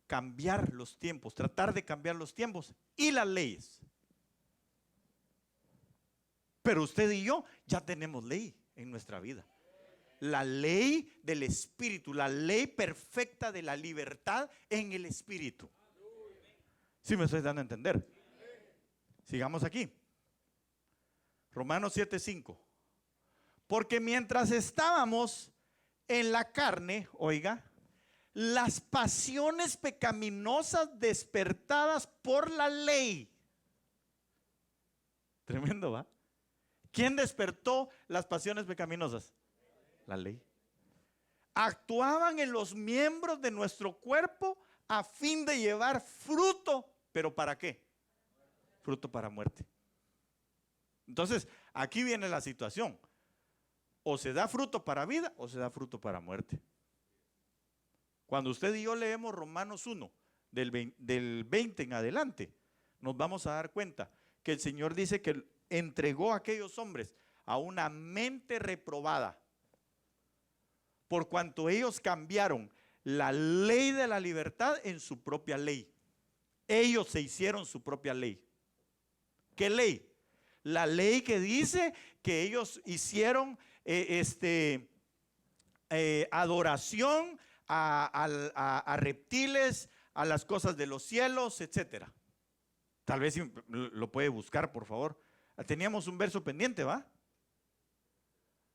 cambiar los tiempos, tratar de cambiar los tiempos y las leyes. Pero usted y yo ya tenemos ley en nuestra vida. La ley del Espíritu, la ley perfecta de la libertad en el Espíritu. ¿Sí me estoy dando a entender? Sigamos aquí. Romanos 7:5. Porque mientras estábamos en la carne, oiga, las pasiones pecaminosas despertadas por la ley. Tremendo, ¿va? ¿Quién despertó las pasiones pecaminosas? La ley. Actuaban en los miembros de nuestro cuerpo a fin de llevar fruto. ¿Pero para qué? Fruto para muerte. Entonces, aquí viene la situación. O se da fruto para vida o se da fruto para muerte. Cuando usted y yo leemos Romanos 1, del 20 en adelante, nos vamos a dar cuenta que el Señor dice que entregó a aquellos hombres a una mente reprobada, por cuanto ellos cambiaron la ley de la libertad en su propia ley. Ellos se hicieron su propia ley. ¿Qué ley? La ley que dice que ellos hicieron adoración a reptiles, a las cosas de los cielos, etcétera. Tal vez lo puede buscar, por favor. Teníamos un verso pendiente, ¿va?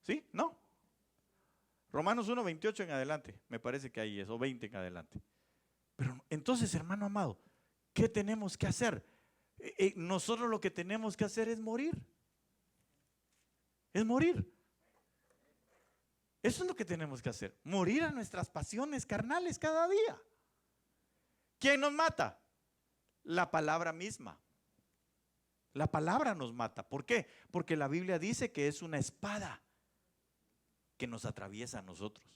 ¿Sí? ¿No? Romanos 1, 28 en adelante, me parece que ahí es, o 20 en adelante. Pero entonces, hermano amado, ¿qué tenemos que hacer? Nosotros lo que tenemos que hacer es morir. Es morir. Eso es lo que tenemos que hacer. Morir a nuestras pasiones carnales cada día. ¿Quién nos mata? La palabra misma. La palabra nos mata. ¿Por qué? Porque la Biblia dice que es una espada que nos atraviesa a nosotros.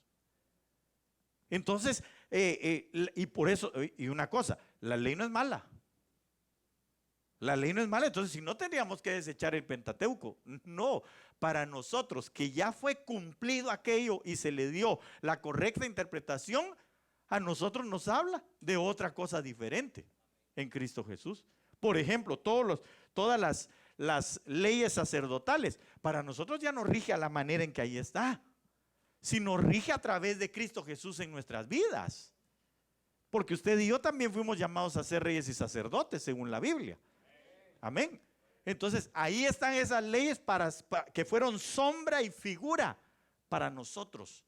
Entonces, y por eso, y una cosa, la ley no es mala. La ley no es mala, entonces si no tendríamos que desechar el Pentateuco. No, para nosotros que ya fue cumplido aquello y se le dio la correcta interpretación, a nosotros nos habla de otra cosa diferente en Cristo Jesús. Por ejemplo, todas las leyes sacerdotales, para nosotros ya no rige a la manera en que ahí está, sino rige a través de Cristo Jesús en nuestras vidas. Porque usted y yo también fuimos llamados a ser reyes y sacerdotes según la Biblia. Amén. Entonces ahí están esas leyes que fueron sombra y figura para nosotros.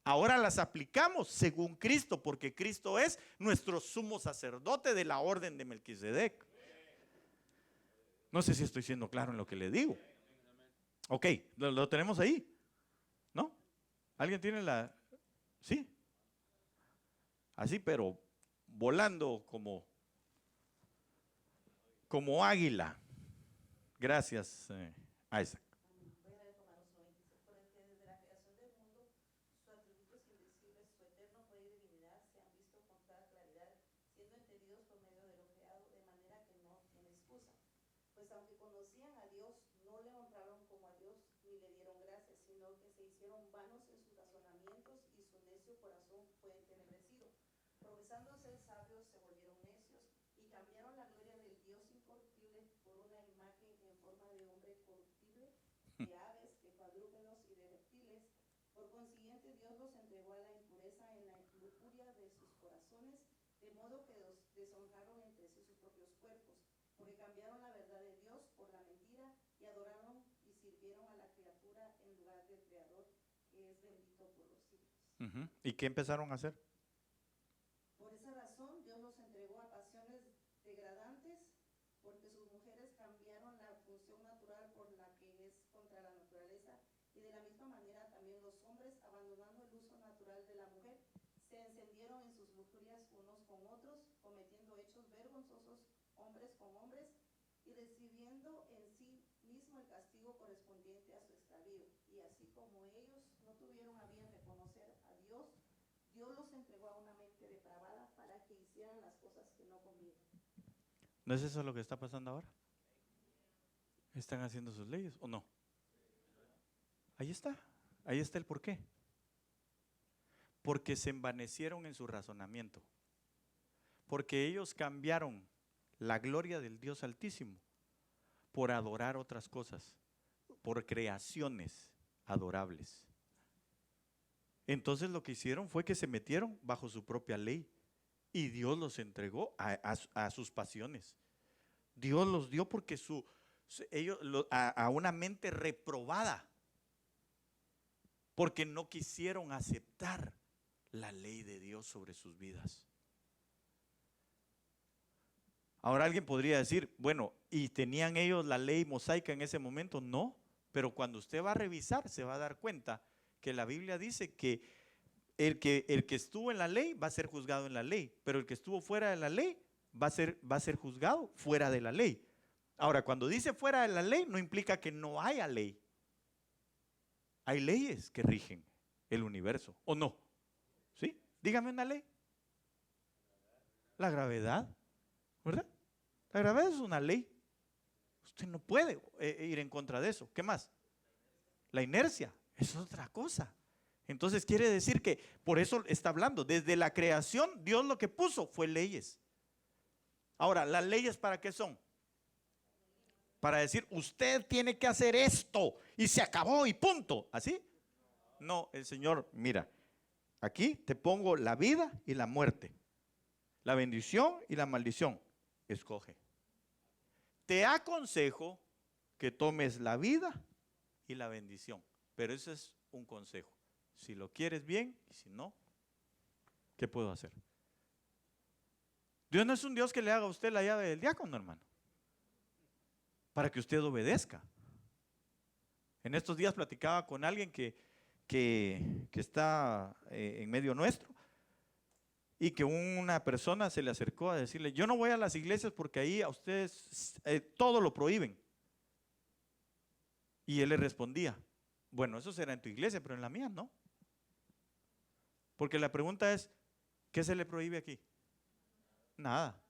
Ahora las aplicamos según Cristo, porque Cristo es nuestro sumo sacerdote de la orden de Melquisedec. No sé si estoy siendo claro en lo que le digo. Ok, lo tenemos ahí, ¿no? ¿Alguien tiene la? Sí. Así, pero volando como águila. Gracias, Isaac. Voy a leer Romanos 9:16. Porque desde la creación del mundo, sus atributos invisibles, su eterno poder y divinidad se han visto con toda claridad, siendo entendidos por medio de lo creado, de manera que no tiene excusa. Pues aunque conocían a Dios, no le honraron como a Dios, ni le dieron gracias, sino que se hicieron vanos en sus razonamientos y su necio corazón fue entenebrecido. Profesando ser sabios, se volvieron necios y cambiaron la gloria del Dios incorruptible por una imagen en forma de hombre corruptible, de aves, de cuadrúpedos y de reptiles. Por consiguiente, Dios los entregó a la impureza en la lujuria de sus corazones, de modo que los deshonraron entre sí sus propios cuerpos, porque cambiaron la verdad de Dios por la mentira y adoraron y sirvieron a la criatura en lugar del Creador, que es bendito por los siglos. ¿Y qué empezaron a hacer? Por esa razón, Dios los entregó a pasiones degradantes, porque sus mujeres cambiaron la función natural por la que es contra la naturaleza, y de la misma manera también los hombres, abandonando el uso natural de la mujer, se encendieron en sus lujurias unos con otros, cometiendo hechos vergonzosos hombres con hombres, y recibiendo en sí mismo el castigo correspondiente a su extravío. Y así como ellos no tuvieron a bien reconocer a Dios, Dios los entregó a una mente depravada para que hicieran las cosas que no convienen. ¿No es eso lo que está pasando ahora? ¿Están haciendo sus leyes o no? Ahí está el por qué. Porque se envanecieron en su razonamiento. Porque ellos cambiaron la gloria del Dios Altísimo por adorar otras cosas, por creaciones adorables. Entonces lo que hicieron fue que se metieron bajo su propia ley y Dios los entregó a sus pasiones. Dios los dio porque a una mente reprobada, porque no quisieron aceptar la ley de Dios sobre sus vidas. Ahora alguien podría decir, bueno, ¿y tenían ellos la ley mosaica en ese momento? No, pero cuando usted va a revisar se va a dar cuenta que la Biblia dice que el que estuvo en la ley va a ser juzgado en la ley, pero el que estuvo fuera de la ley va a ser juzgado fuera de la ley. Ahora, cuando dice fuera de la ley, no implica que no haya ley. Hay leyes que rigen el universo, ¿o no? ¿Sí? Dígame una ley. La gravedad, ¿verdad? La gravedad es una ley. Usted no puede ir en contra de eso. ¿Qué más? La inercia es otra cosa. Entonces quiere decir que por eso está hablando, desde la creación Dios lo que puso fue leyes. Ahora, ¿las leyes para qué son? Para decir, usted tiene que hacer esto y se acabó y punto. ¿Así? No, el Señor, mira, aquí te pongo la vida y la muerte, la bendición y la maldición. Escoge. Te aconsejo que tomes la vida y la bendición, pero eso es un consejo. Si lo quieres bien y si no, ¿qué puedo hacer? Dios no es un Dios que le haga a usted la llave del diácono, hermano, para que usted obedezca. En estos días platicaba con alguien que está en medio nuestro y que una persona se le acercó a decirle, yo no voy a las iglesias porque ahí a ustedes todo lo prohíben. Y él le respondía, bueno, eso será en tu iglesia, pero en la mía no. Porque la pregunta es, ¿qué se le prohíbe aquí? Nada,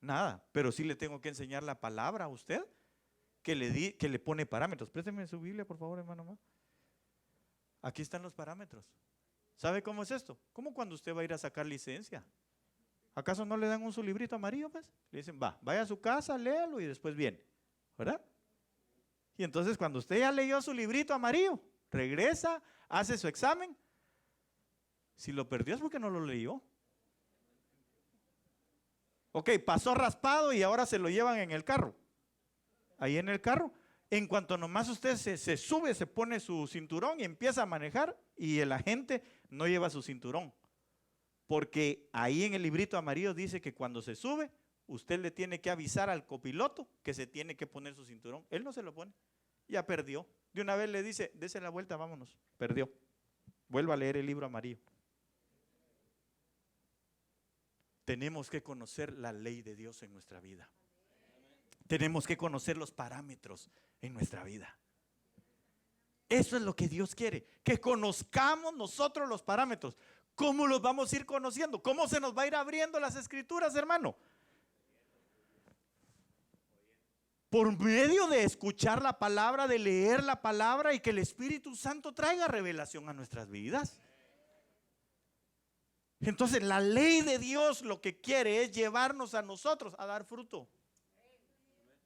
nada, pero sí le tengo que enseñar la palabra a usted que le pone parámetros. Présteme su Biblia, por favor, hermano. Aquí están los parámetros. ¿Sabe cómo es esto? Como cuando usted va a ir a sacar licencia. ¿Acaso no le dan su librito amarillo, pues? Le dicen, vaya a su casa, léalo y después viene, ¿verdad? Y entonces cuando usted ya leyó su librito amarillo, regresa, hace su examen. Si lo perdió es porque no lo leyó. Ok, pasó raspado y ahora se lo llevan en el carro. Ahí en el carro, en cuanto nomás usted se sube, se pone su cinturón y empieza a manejar y el agente no lleva su cinturón. Porque ahí en el librito amarillo dice que cuando se sube, usted le tiene que avisar al copiloto que se tiene que poner su cinturón. Él no se lo pone, ya perdió. De una vez le dice, dese la vuelta, vámonos, perdió. Vuelva a leer el libro amarillo. tenemos que conocer la ley de Dios en nuestra vida. Tenemos que conocer los parámetros en nuestra vida. Eso es lo que Dios quiere, que conozcamos nosotros los parámetros. ¿Cómo los vamos a ir conociendo? ¿Cómo se nos va a ir abriendo las escrituras, hermano? Por medio de escuchar la palabra, de leer la palabra y que el Espíritu Santo traiga revelación a nuestras vidas. Entonces la ley de Dios lo que quiere es llevarnos a nosotros a dar fruto.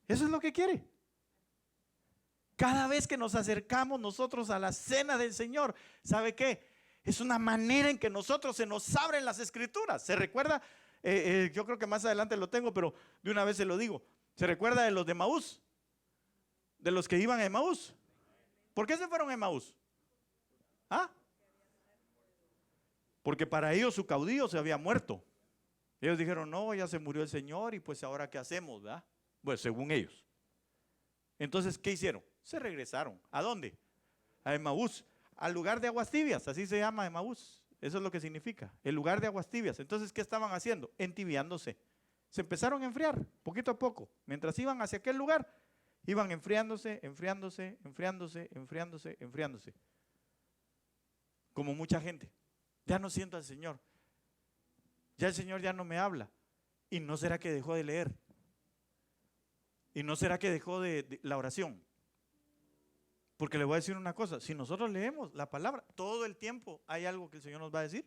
Eso es lo que quiere. Cada vez que nos acercamos nosotros a la cena del Señor, ¿sabe qué? Es una manera en que nosotros se nos abren las escrituras. ¿Se recuerda? Yo creo que más adelante lo tengo, pero de una vez se lo digo. ¿Se recuerda de los de Emaús? De los que iban a Emaús. ¿Por qué se fueron a Emaús? ¿Ah? Porque para ellos su caudillo se había muerto. Ellos dijeron, no, ya se murió el Señor y pues ahora ¿qué hacemos? ¿Verdad? Pues según ellos. Entonces, ¿qué hicieron? Se regresaron. ¿A dónde? A Emaús, al lugar de aguas tibias, así se llama Emaús. Eso es lo que significa, el lugar de aguas tibias. Entonces, ¿qué estaban haciendo? Entibiándose. Se empezaron a enfriar, poquito a poco. Mientras iban hacia aquel lugar, iban enfriándose, enfriándose, enfriándose, enfriándose, enfriándose. Como mucha gente. Ya no siento al Señor. Ya el Señor ya no me habla. ¿Y no será que dejó de leer? ¿Y no será que dejó de la oración? Porque le voy a decir una cosa, si nosotros leemos la palabra, todo el tiempo hay algo que el Señor nos va a decir.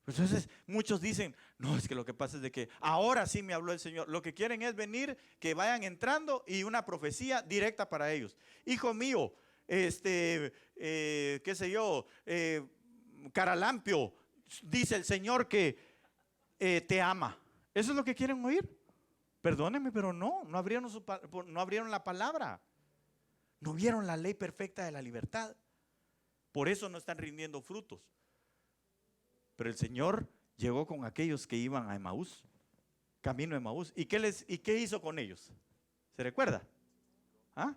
Entonces muchos dicen, no, es que lo que pasa es de que ahora sí me habló el Señor. Lo que quieren es venir, que vayan entrando y una profecía directa para ellos. Hijo mío, qué sé yo, Caralampio, dice el Señor que te ama. ¿Eso es lo que quieren oír? Perdónenme, pero no abrieron la palabra. No vieron la ley perfecta de la libertad. Por eso no están rindiendo frutos. Pero el Señor llegó con aquellos que iban a Emaús, camino a Emaús. ¿Y qué hizo con ellos? ¿Se recuerda? ¿Ah?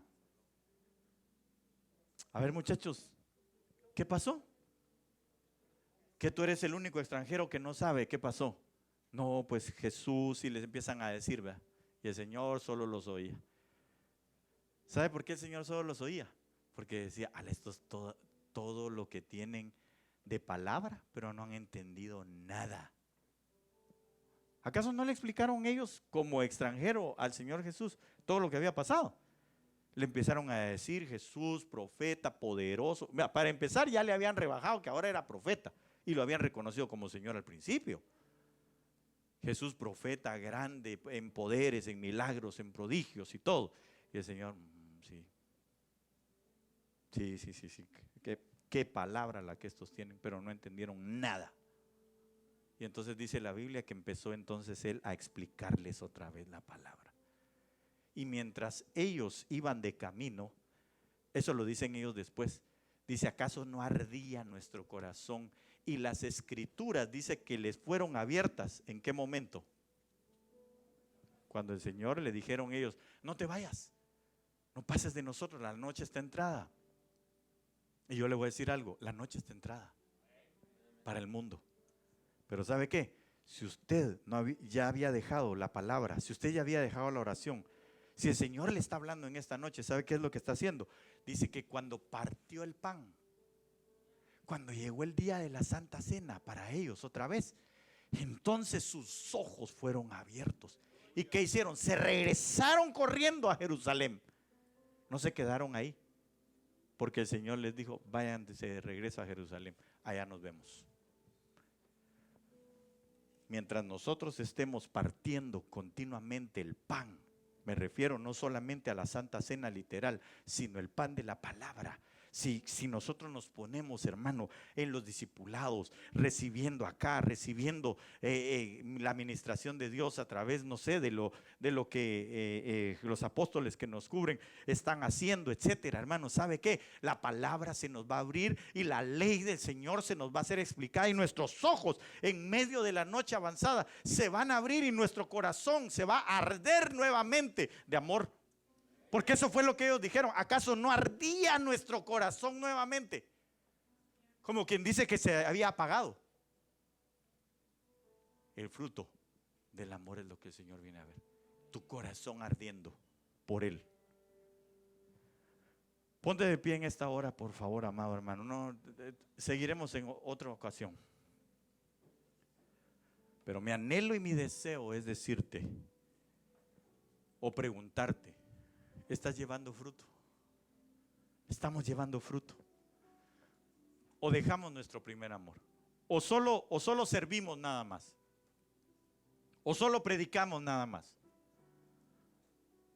A ver, muchachos, ¿qué pasó? Que tú eres el único extranjero que no sabe qué pasó. No, pues Jesús, y les empiezan a decir, ¿verdad? Y el Señor solo los oía. ¿Sabe por qué el Señor solo los oía? Porque decía, esto es todo lo que tienen de palabra, pero no han entendido nada. ¿Acaso no le explicaron ellos como extranjero al Señor Jesús todo lo que había pasado? Le empezaron a decir, Jesús, profeta, poderoso. Mira, para empezar ya le habían rebajado que ahora era profeta y lo habían reconocido como Señor al principio. Jesús, profeta, grande en poderes, en milagros, en prodigios y todo. Y el Señor, sí. Qué palabra la que estos tienen, pero no entendieron nada. Y entonces dice la Biblia que empezó entonces Él a explicarles otra vez la palabra. Y mientras ellos iban de camino, eso lo dicen ellos después, dice, ¿acaso no ardía nuestro corazón? Y las escrituras dice que les fueron abiertas. ¿En qué momento? Cuando el Señor le dijeron ellos, no te vayas, no pases de nosotros, la noche está entrada. Y yo le voy a decir algo, la noche está entrada para el mundo. Pero ¿sabe qué? Si usted ya había dejado la palabra, si usted ya había dejado la oración, si el Señor le está hablando en esta noche, ¿sabe qué es lo que está haciendo? Dice que cuando partió el pan, cuando llegó el día de la Santa Cena para ellos otra vez, entonces sus ojos fueron abiertos. ¿Y qué hicieron? Se regresaron corriendo a Jerusalén. No se quedaron ahí, porque el Señor les dijo, váyanse de regreso a Jerusalén, allá nos vemos. Mientras nosotros estemos partiendo continuamente el pan, me refiero no solamente a la Santa Cena literal, sino el pan de la palabra. Si nosotros nos ponemos, hermano, en los discipulados, recibiendo acá, recibiendo la administración de Dios a través, no sé, de lo que los apóstoles que nos cubren están haciendo, etcétera, hermano, ¿sabe qué? La palabra se nos va a abrir y la ley del Señor se nos va a hacer explicada y nuestros ojos en medio de la noche avanzada se van a abrir y nuestro corazón se va a arder nuevamente de amor. Porque eso fue lo que ellos dijeron. ¿Acaso no ardía nuestro corazón nuevamente? Como quien dice que se había apagado. El fruto del amor es lo que el Señor viene a ver. Tu corazón ardiendo por Él. Ponte de pie en esta hora, por favor, amado hermano. No, seguiremos en otra ocasión. Pero mi anhelo y mi deseo es decirte o preguntarte, ¿estás llevando fruto? ¿Estamos llevando fruto? ¿O dejamos nuestro primer amor? ¿O solo servimos nada más? ¿O solo predicamos nada más?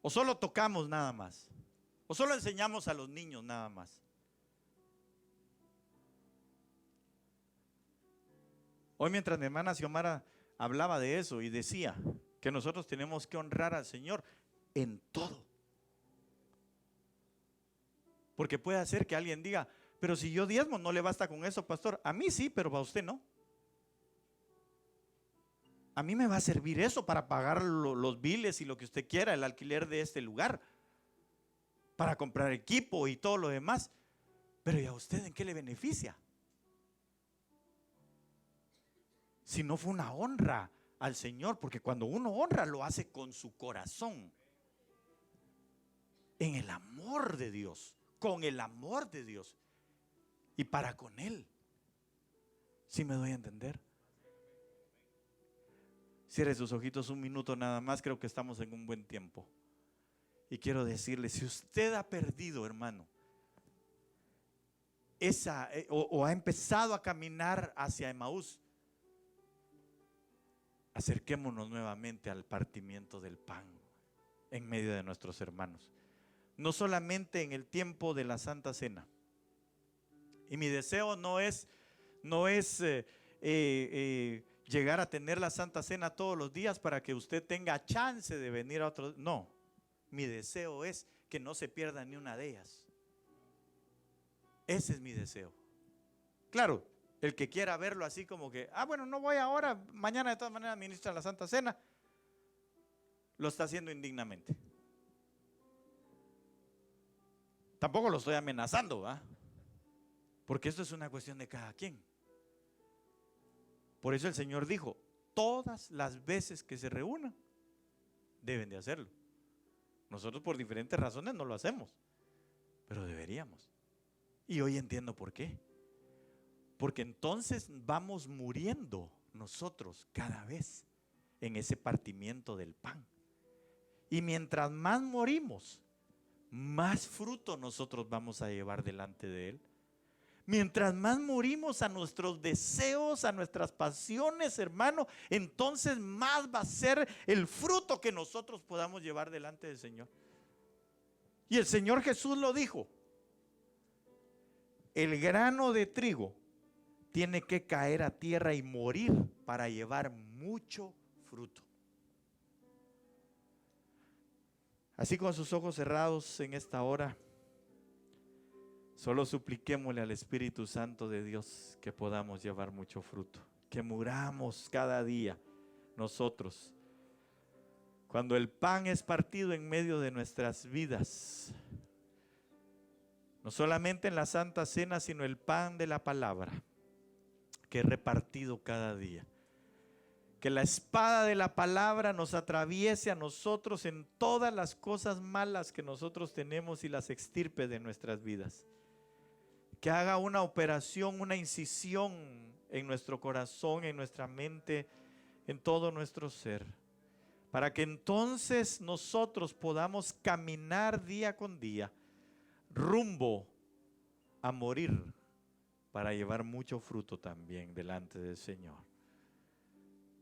¿O solo tocamos nada más? ¿O solo enseñamos a los niños nada más? Hoy mientras mi hermana Xiomara hablaba de eso y decía que nosotros tenemos que honrar al Señor en todo. Porque puede ser que alguien diga, pero si yo diezmo, ¿no le basta con eso, pastor? A mí sí, pero a usted no. A mí me va a servir eso para pagar los biles y lo que usted quiera, el alquiler de este lugar, para comprar equipo y todo lo demás. Pero ¿y a usted en qué le beneficia? Si no fue una honra al Señor, porque cuando uno honra lo hace con su corazón, en el amor de Dios, con el amor de Dios y para con Él. ¿Sí me doy a entender? Cierre sus ojitos un minuto nada más, creo que estamos en un buen tiempo. Y quiero decirle, si usted ha perdido, hermano, o ha empezado a caminar hacia Emaús, acerquémonos nuevamente al partimiento del pan en medio de nuestros hermanos. No solamente en el tiempo de la Santa Cena. Y mi deseo no es llegar a tener la Santa Cena todos los días para que usted tenga chance de venir a otro. No, mi deseo es que no se pierda ni una de ellas. Ese es mi deseo. Claro, el que quiera verlo así como que, bueno, no voy ahora, mañana de todas maneras ministra la Santa Cena, lo está haciendo indignamente. Tampoco lo estoy amenazando, porque esto es una cuestión de cada quien. Por eso el Señor dijo, todas las veces que se reúnan, deben de hacerlo. Nosotros por diferentes razones no lo hacemos, pero deberíamos. Y hoy entiendo por qué. Porque entonces vamos muriendo nosotros cada vez en ese partimiento del pan. Y mientras más morimos, más fruto nosotros vamos a llevar delante de Él. Mientras más morimos a nuestros deseos, a nuestras pasiones, hermano, entonces más va a ser el fruto que nosotros podamos llevar delante del Señor. Y el Señor Jesús lo dijo: el grano de trigo tiene que caer a tierra y morir para llevar mucho fruto. Así con sus ojos cerrados en esta hora, solo supliquémosle al Espíritu Santo de Dios que podamos llevar mucho fruto, que muramos cada día nosotros. Cuando el pan es partido en medio de nuestras vidas, no solamente en la Santa Cena, sino el pan de la palabra, que es repartido cada día. Que la espada de la palabra nos atraviese a nosotros en todas las cosas malas que nosotros tenemos y las extirpe de nuestras vidas. Que haga una operación, una incisión en nuestro corazón, en nuestra mente, en todo nuestro ser. Para que entonces nosotros podamos caminar día con día rumbo a morir para llevar mucho fruto también delante del Señor.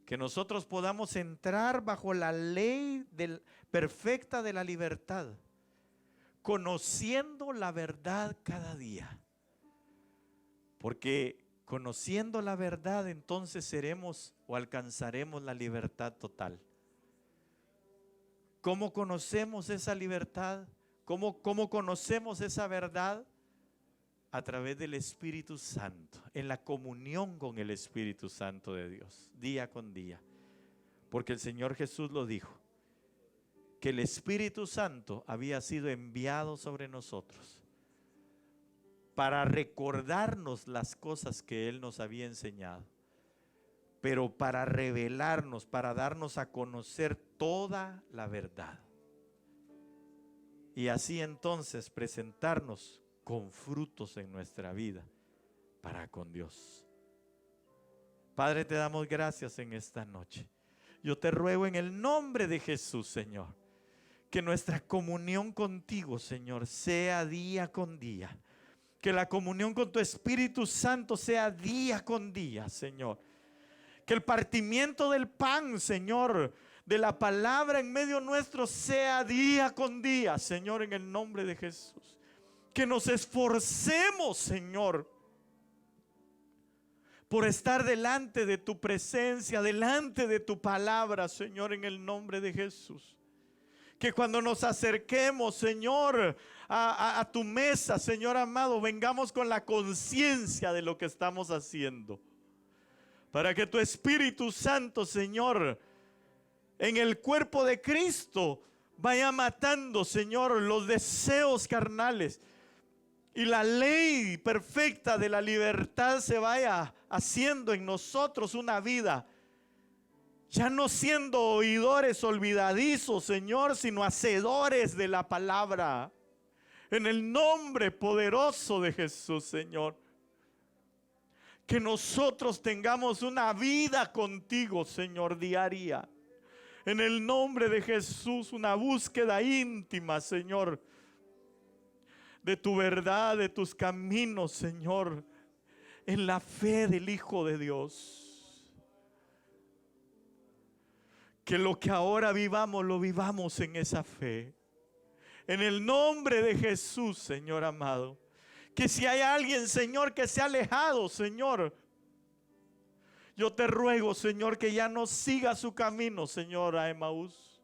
Que nosotros podamos entrar bajo la ley perfecta de la libertad, conociendo la verdad cada día. Porque conociendo la verdad, entonces seremos o alcanzaremos la libertad total. ¿Cómo conocemos esa libertad? ¿Cómo conocemos esa verdad? A través del Espíritu Santo, en la comunión con el Espíritu Santo de Dios, día con día. Porque el Señor Jesús lo dijo, que el Espíritu Santo había sido enviado sobre nosotros para recordarnos las cosas que Él nos había enseñado, pero para revelarnos, para darnos a conocer toda la verdad. Y así entonces presentarnos con frutos en nuestra vida para con Dios. Padre, te damos gracias en esta noche. Yo te ruego en el nombre de Jesús, Señor, que nuestra comunión contigo, Señor, sea día con día. Que la comunión con tu Espíritu Santo sea día con día, Señor. Que el partimiento del pan, Señor, de la palabra en medio nuestro sea día con día, Señor, en el nombre de Jesús. Que nos esforcemos, Señor, por estar delante de tu presencia, delante de tu palabra, Señor, en el nombre de Jesús. Que cuando nos acerquemos, Señor, a tu mesa, Señor amado, vengamos con la conciencia de lo que estamos haciendo. Para que tu Espíritu Santo, Señor, en el cuerpo de Cristo, vaya matando, Señor, los deseos carnales. Y la ley perfecta de la libertad se vaya haciendo en nosotros una vida. Ya no siendo oidores olvidadizos, Señor, sino hacedores de la palabra. En el nombre poderoso de Jesús, Señor. Que nosotros tengamos una vida contigo, Señor, diaria. En el nombre de Jesús, una búsqueda íntima, Señor, de tu verdad, de tus caminos, Señor, en la fe del Hijo de Dios. Que lo que ahora vivamos, lo vivamos en esa fe. En el nombre de Jesús, Señor amado. Que si hay alguien, Señor, que se ha alejado, Señor, yo te ruego, Señor, que ya no siga su camino, Señor, a Emaús.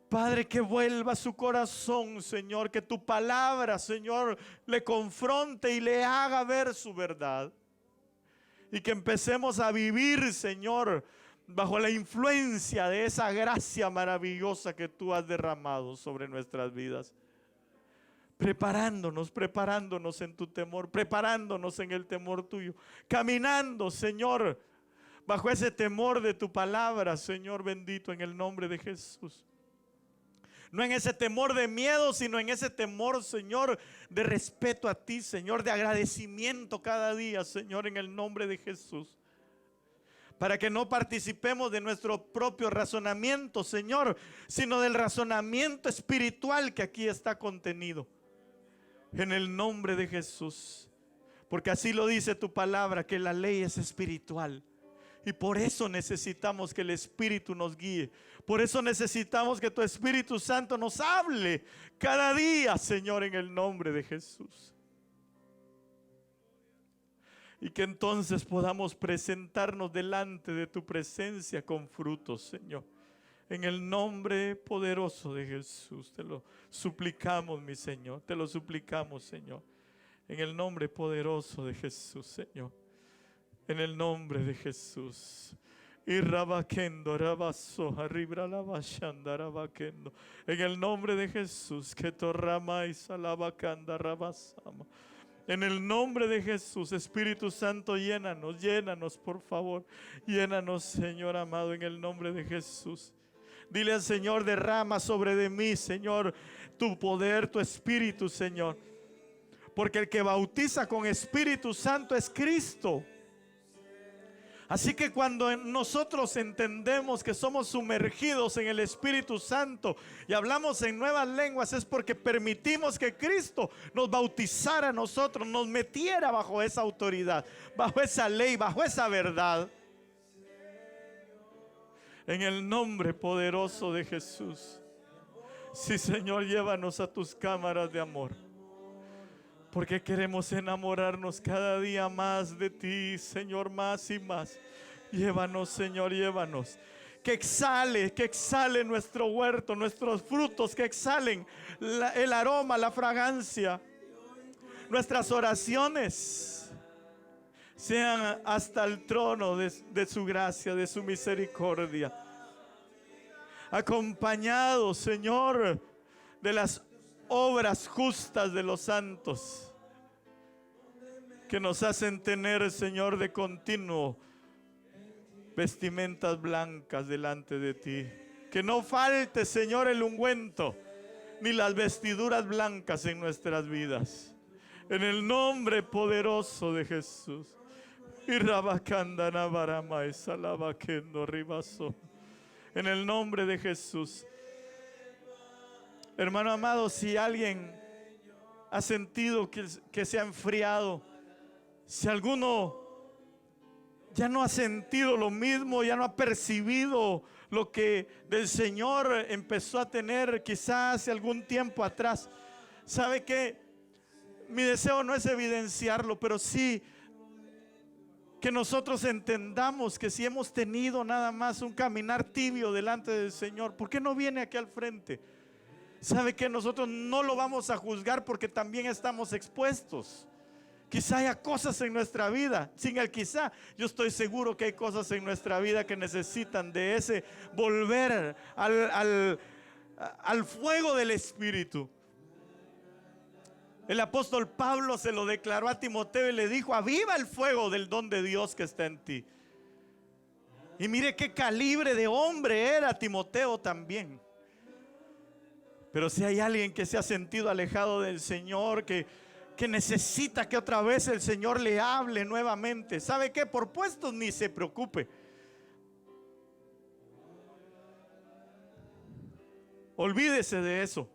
Padre, que vuelva su corazón, Señor, que tu palabra, Señor, le confronte y le haga ver su verdad. Y que empecemos a vivir, Señor, bajo la influencia de esa gracia maravillosa que tú has derramado sobre nuestras vidas. Preparándonos en tu temor, preparándonos en el temor tuyo. Caminando, Señor, bajo ese temor de tu palabra, Señor bendito, en el nombre de Jesús. No en ese temor de miedo, sino en ese temor, Señor, de respeto a ti, Señor, de agradecimiento cada día, Señor, en el nombre de Jesús. Para que no participemos de nuestro propio razonamiento, Señor, sino del razonamiento espiritual que aquí está contenido. En el nombre de Jesús. Porque así lo dice tu palabra, que la ley es espiritual. Y por eso necesitamos que el Espíritu nos guíe. Por eso necesitamos que tu Espíritu Santo nos hable cada día, Señor, en el nombre de Jesús. Y que entonces podamos presentarnos delante de tu presencia con frutos, Señor. En el nombre poderoso de Jesús te lo suplicamos, mi Señor. Te lo suplicamos, Señor. En el nombre poderoso de Jesús, Señor. En el nombre de Jesús. Y rabaquendo, rabaso, arriba la bachanda, rabaquendo. En el nombre de Jesús, que torrama y salabacanda, rabasama. En el nombre de Jesús, Espíritu Santo, llénanos, llénanos, por favor. Llénanos, Señor amado, en el nombre de Jesús. Dile al Señor, derrama sobre de mí, Señor, tu poder, tu Espíritu, Señor. Porque el que bautiza con Espíritu Santo es Cristo. Así que cuando nosotros entendemos que somos sumergidos en el Espíritu Santo y hablamos en nuevas lenguas, es porque permitimos que Cristo nos bautizara a nosotros, nos metiera bajo esa autoridad, bajo esa ley, bajo esa verdad. En el nombre poderoso de Jesús. Sí, Señor, llévanos a tus cámaras de amor. Porque queremos enamorarnos cada día más de ti, Señor, más y más. Llévanos, Señor, llévanos. Que exhale nuestro huerto, nuestros frutos, que exhalen el aroma, la fragancia. Nuestras oraciones sean hasta el trono de su gracia, de su misericordia. Acompañados, Señor, de las obras justas de los santos, que nos hacen tener, Señor, de continuo vestimentas blancas delante de ti. Que no falte, Señor, el ungüento ni las vestiduras blancas en nuestras vidas. En el nombre poderoso de Jesús. En el nombre de Jesús. Hermano amado, si alguien ha sentido que se ha enfriado, si alguno ya no ha sentido lo mismo, ya no ha percibido lo que del Señor empezó a tener quizás hace algún tiempo atrás, ¿sabe qué? Mi deseo no es evidenciarlo, pero sí que nosotros entendamos que si hemos tenido nada más un caminar tibio delante del Señor, ¿por qué no viene aquí al frente? ¿Sabe que nosotros no lo vamos a juzgar porque también estamos expuestos? Quizá haya cosas en nuestra vida, sin el quizá, yo estoy seguro que hay cosas en nuestra vida que necesitan de ese volver al fuego del Espíritu. El apóstol Pablo se lo declaró a Timoteo y le dijo: aviva el fuego del don de Dios que está en ti. Y mire qué calibre de hombre era Timoteo también. Pero si hay alguien que se ha sentido alejado del Señor, que necesita que otra vez el Señor le hable nuevamente, ¿sabe qué? Por puestos ni se preocupe. Olvídese de eso.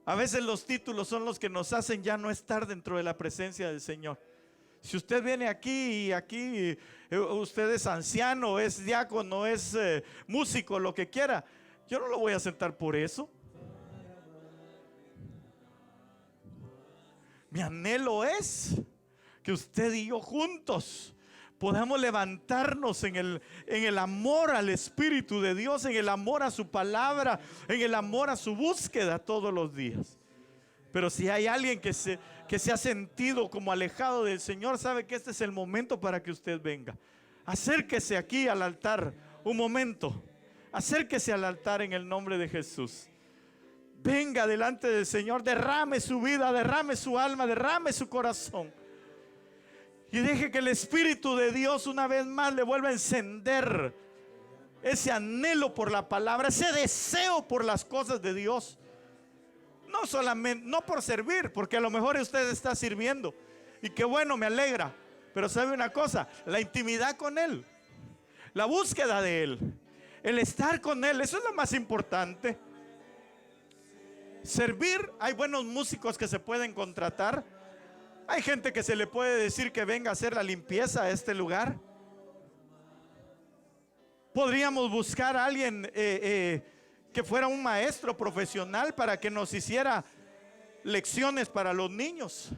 A veces los títulos son los que nos hacen ya no estar dentro de la presencia del Señor. Si usted viene aquí y aquí usted es anciano, es diácono, es músico, lo que quiera, yo no lo voy a sentar por eso. Mi anhelo es que usted y yo juntos podamos levantarnos en el amor al Espíritu de Dios, en el amor a su palabra, en el amor a su búsqueda todos los días. Pero si hay alguien que se ha sentido como alejado del Señor, sabe que este es el momento para que usted venga. Acérquese aquí al altar un momento. Acérquese al altar en el nombre de Jesús. Venga delante del Señor, derrame su vida, derrame su alma, derrame su corazón. Y deje que el Espíritu de Dios una vez más le vuelva a encender ese anhelo por la palabra, ese deseo por las cosas de Dios. No solamente, no por servir, porque a lo mejor usted está sirviendo. Y qué bueno, me alegra. Pero sabe una cosa, la intimidad con Él, la búsqueda de Él, el estar con Él, eso es lo más importante. Servir, hay buenos músicos que se pueden contratar. Hay gente que se le puede decir que venga a hacer la limpieza a este lugar. Podríamos buscar a alguien que fuera un maestro profesional para que nos hiciera lecciones para los niños.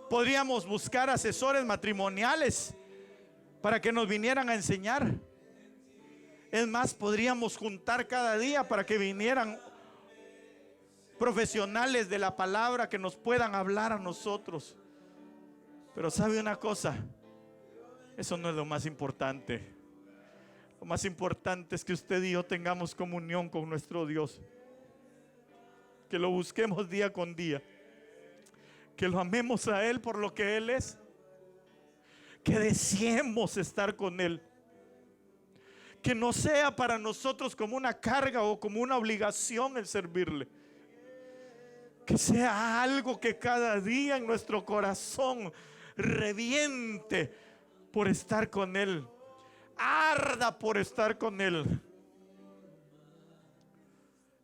Podríamos buscar asesores matrimoniales para que nos vinieran a enseñar. Es más, podríamos juntar cada día para que vinieran profesionales de la palabra que nos puedan hablar a nosotros. Pero ¿sabe una cosa? Eso no es lo más importante. Lo más importante es que usted y yo tengamos comunión con nuestro Dios. Que lo busquemos día con día. Que lo amemos a Él por lo que Él es. Que deseemos estar con Él. Que no sea para nosotros como una carga o como una obligación el servirle. Que sea algo que cada día en nuestro corazón reviente por estar con Él. Arda por estar con Él.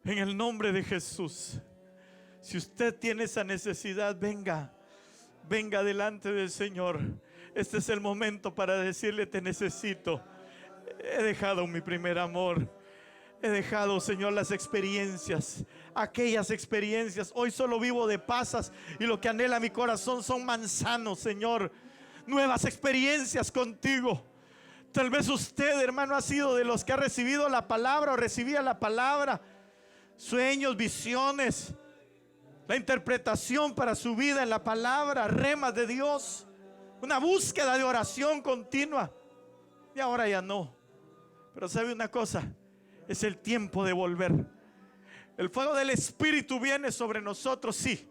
En el nombre de Jesús. Si usted tiene esa necesidad, venga delante del Señor. Este es el momento para decirle: te necesito. He dejado mi primer amor. He dejado, Señor, las experiencias, aquellas experiencias. Hoy solo vivo de pasas y lo que anhela mi corazón son manzanos, Señor. Nuevas experiencias contigo. Tal vez usted, hermano, ha sido de los que ha recibido la palabra o recibía la palabra. Sueños, visiones, la interpretación para su vida en la palabra, remas de Dios, una búsqueda de oración continua. Y ahora ya no. Pero ¿sabe una cosa? Es el tiempo de volver. El fuego del Espíritu viene sobre nosotros, sí,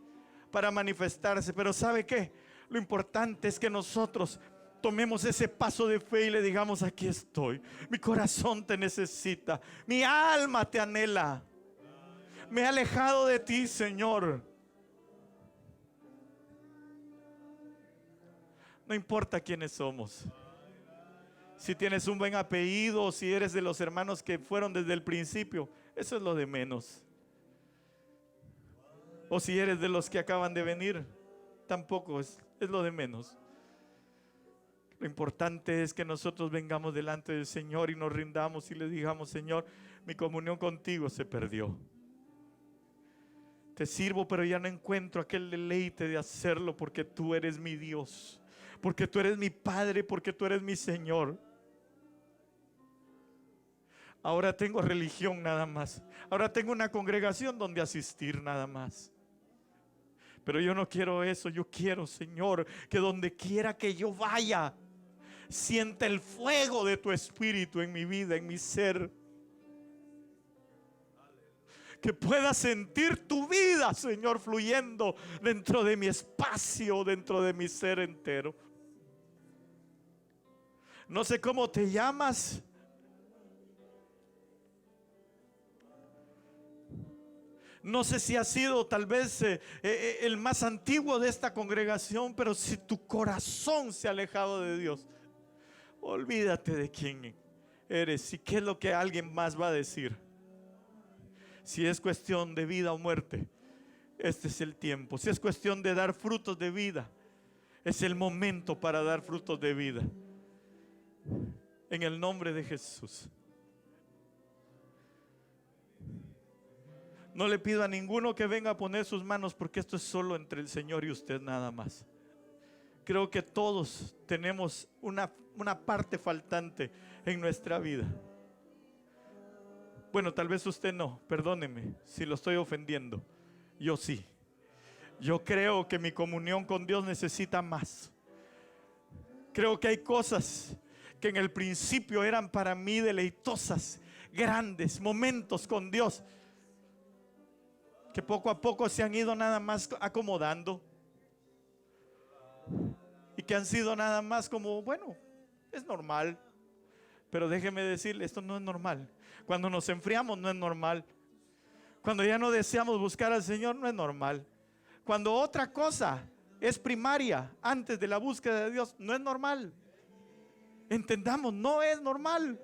para manifestarse. Pero ¿sabe qué? Lo importante es que nosotros tomemos ese paso de fe y le digamos: aquí estoy, mi corazón te necesita, mi alma te anhela, me he alejado de ti, Señor. No importa quiénes somos, si tienes un buen apellido, si eres de los hermanos que fueron desde el principio, eso es lo de menos. O si eres de los que acaban de venir, tampoco es lo de menos. Lo importante es que nosotros vengamos delante del Señor y nos rindamos y le digamos: Señor, mi comunión contigo se perdió. Te sirvo, pero ya no encuentro aquel deleite de hacerlo, porque tú eres mi Dios, porque tú eres mi Padre, porque tú eres mi Señor. Ahora tengo religión nada más. Ahora tengo una congregación donde asistir nada más. Pero yo no quiero eso. Yo quiero, Señor, que donde quiera que yo vaya, sienta el fuego de tu Espíritu en mi vida, en mi ser. Que pueda sentir tu vida, Señor, fluyendo dentro de mi espacio, dentro de mi ser entero. No sé cómo te llamas. No sé si has sido tal vez el más antiguo de esta congregación, pero si tu corazón se ha alejado de Dios, olvídate de quién eres y qué es lo que alguien más va a decir. Si es cuestión de vida o muerte, este es el tiempo. Si es cuestión de dar frutos de vida, es el momento para dar frutos de vida. En el nombre de Jesús. No le pido a ninguno que venga a poner sus manos, porque esto es solo entre el Señor y usted nada más. Creo que todos tenemos una parte faltante en nuestra vida. Bueno, tal vez usted no, perdóneme si lo estoy ofendiendo. Yo sí. Yo creo que mi comunión con Dios necesita más. Creo que hay cosas que en el principio eran para mí deleitosas, grandes momentos con Dios, que poco a poco se han ido nada más acomodando y que han sido nada más como, bueno, es normal. Pero déjeme decirle, esto no es normal. Cuando nos enfriamos no es normal. Cuando ya no deseamos buscar al Señor no es normal. Cuando otra cosa es primaria antes de la búsqueda de Dios no es normal. Entendamos, no es normal.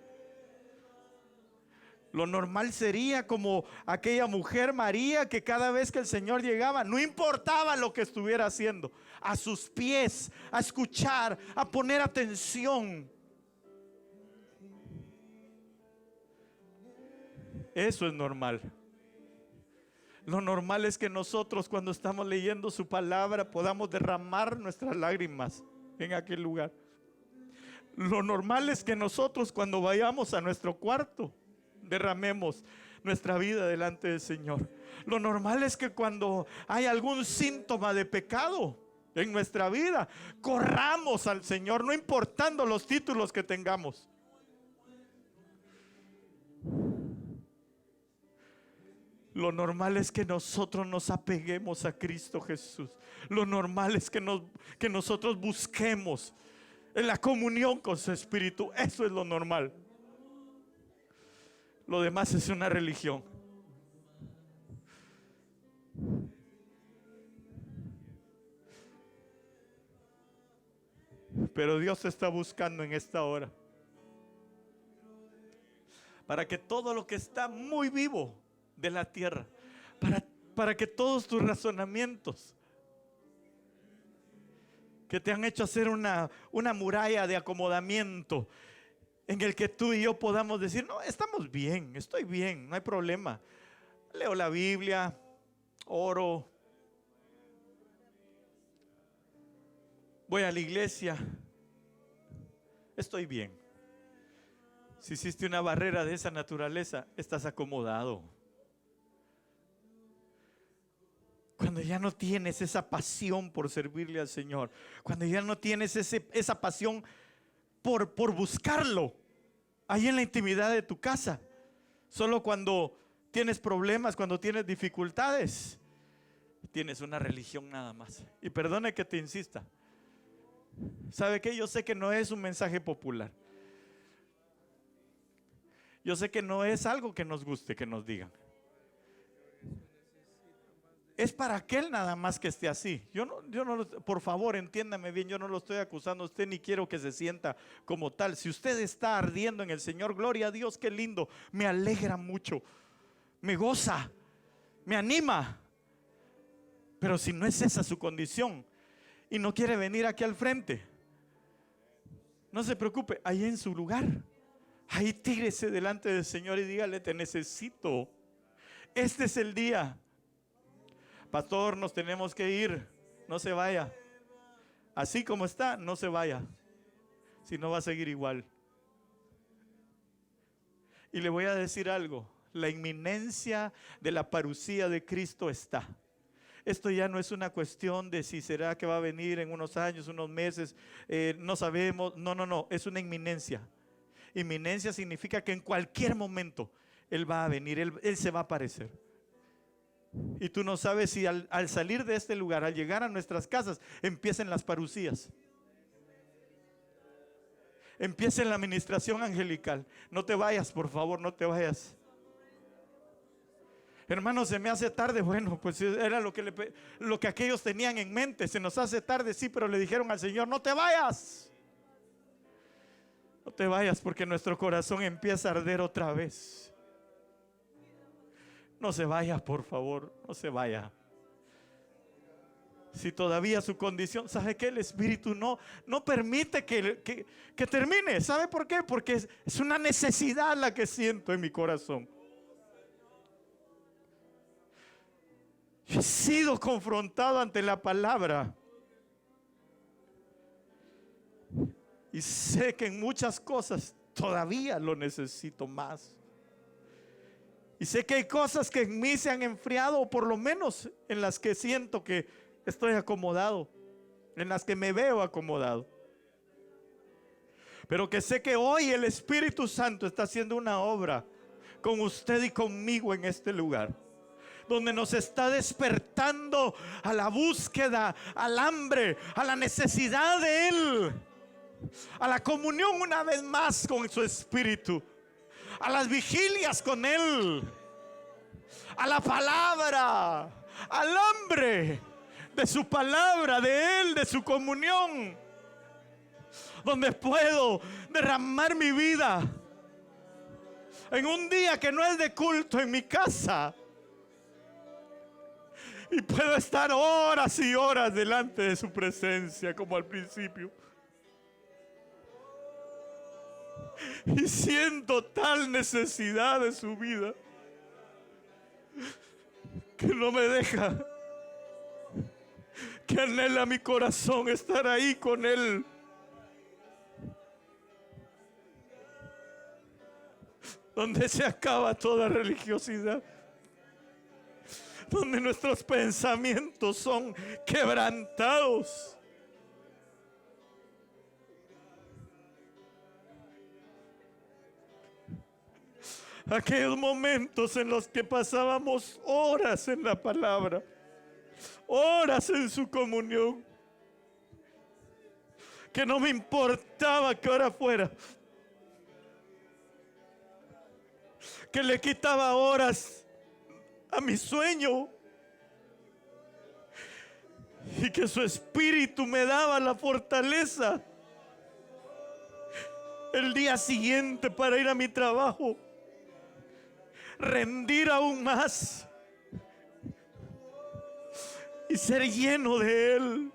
Lo normal sería como aquella mujer María, que cada vez que el Señor llegaba, no importaba lo que estuviera haciendo, a sus pies, a escuchar, a poner atención. Eso es normal. Lo normal es que nosotros, cuando estamos leyendo su palabra, podamos derramar nuestras lágrimas en aquel lugar. Lo normal es que nosotros, cuando vayamos a nuestro cuarto, derramemos nuestra vida delante del Señor. Lo normal es que cuando hay algún síntoma de pecado en nuestra vida, corramos al Señor, no importando los títulos que tengamos. Lo normal es que nosotros nos apeguemos a Cristo Jesús. Lo normal es que nosotros busquemos en la comunión con su Espíritu. Eso es lo normal. Lo demás es una religión. Pero Dios te está buscando en esta hora, para que todo lo que está muy vivo de la tierra, para que todos tus razonamientos que te han hecho hacer una muralla de acomodamiento, en el que tú y yo podamos decir: no, estamos bien, estoy bien, no hay problema. Leo la Biblia, oro, voy a la iglesia, estoy bien. Si hiciste una barrera de esa naturaleza, estás acomodado. Cuando ya no tienes esa pasión por servirle al Señor, cuando ya no tienes esa pasión por buscarlo ahí en la intimidad de tu casa, solo cuando tienes problemas, cuando tienes dificultades, tienes una religión nada más. Y perdone que te insista, ¿Sabe qué? Yo sé que no es un mensaje popular. Yo sé que no es algo que nos guste que nos digan. Es para aquel nada más que esté así. Yo no, por favor, entiéndame bien, yo no lo estoy acusando a usted ni quiero que se sienta como tal. Si usted está ardiendo en el Señor, gloria a Dios, qué lindo. Me alegra mucho, me goza, me anima. Pero si no es esa su condición y no quiere venir aquí al frente, no se preocupe, ahí en su lugar, ahí tírese delante del Señor y dígale: te necesito. Este es el día. Pastor, nos tenemos que ir. No se vaya. Así como está, no se vaya. Si no, va a seguir igual. Y le voy a decir algo. La inminencia de la parucía de Cristo está. Esto ya no es una cuestión de si será que va a venir en unos años, unos meses. No sabemos. No. Es una inminencia. Inminencia significa que en cualquier momento Él va a venir. Él se va a aparecer. Y tú no sabes si al salir de este lugar, al llegar a nuestras casas, empiecen las parucías, empiecen la administración angelical. No te vayas, por favor, no te vayas. Hermano, se me hace tarde. Bueno, pues era lo que aquellos tenían en mente. Se nos hace tarde, sí, pero le dijeron al Señor: no te vayas. No te vayas, porque nuestro corazón empieza a arder otra vez. No se vaya, por favor, no se vaya. Si todavía su condición, ¿sabe qué? El Espíritu no permite que termine. ¿Sabe por qué? Porque es una necesidad la que siento en mi corazón. Yo he sido confrontado ante la palabra y sé que en muchas cosas todavía lo necesito más. Y sé que hay cosas que en mí se han enfriado, o por lo menos en las que siento que estoy acomodado, en las que me veo acomodado. Pero que sé que hoy el Espíritu Santo está haciendo una obra con usted y conmigo en este lugar, donde nos está despertando a la búsqueda, al hambre, a la necesidad de Él, a la comunión una vez más con su Espíritu, a las vigilias con Él, a la palabra, al hambre de su palabra, de Él, de su comunión, donde puedo derramar mi vida en un día que no es de culto en mi casa, y puedo estar horas y horas delante de su presencia como al principio. Y siento tal necesidad de su vida que no me deja, que anhela mi corazón estar ahí con Él. Donde se acaba toda religiosidad, donde nuestros pensamientos son quebrantados. Aquellos momentos en los que pasábamos horas en la palabra, horas en su comunión, que no me importaba que hora fuera, que le quitaba horas a mi sueño, y que su Espíritu me daba la fortaleza el día siguiente para ir a mi trabajo, rendir aún más y ser lleno de Él.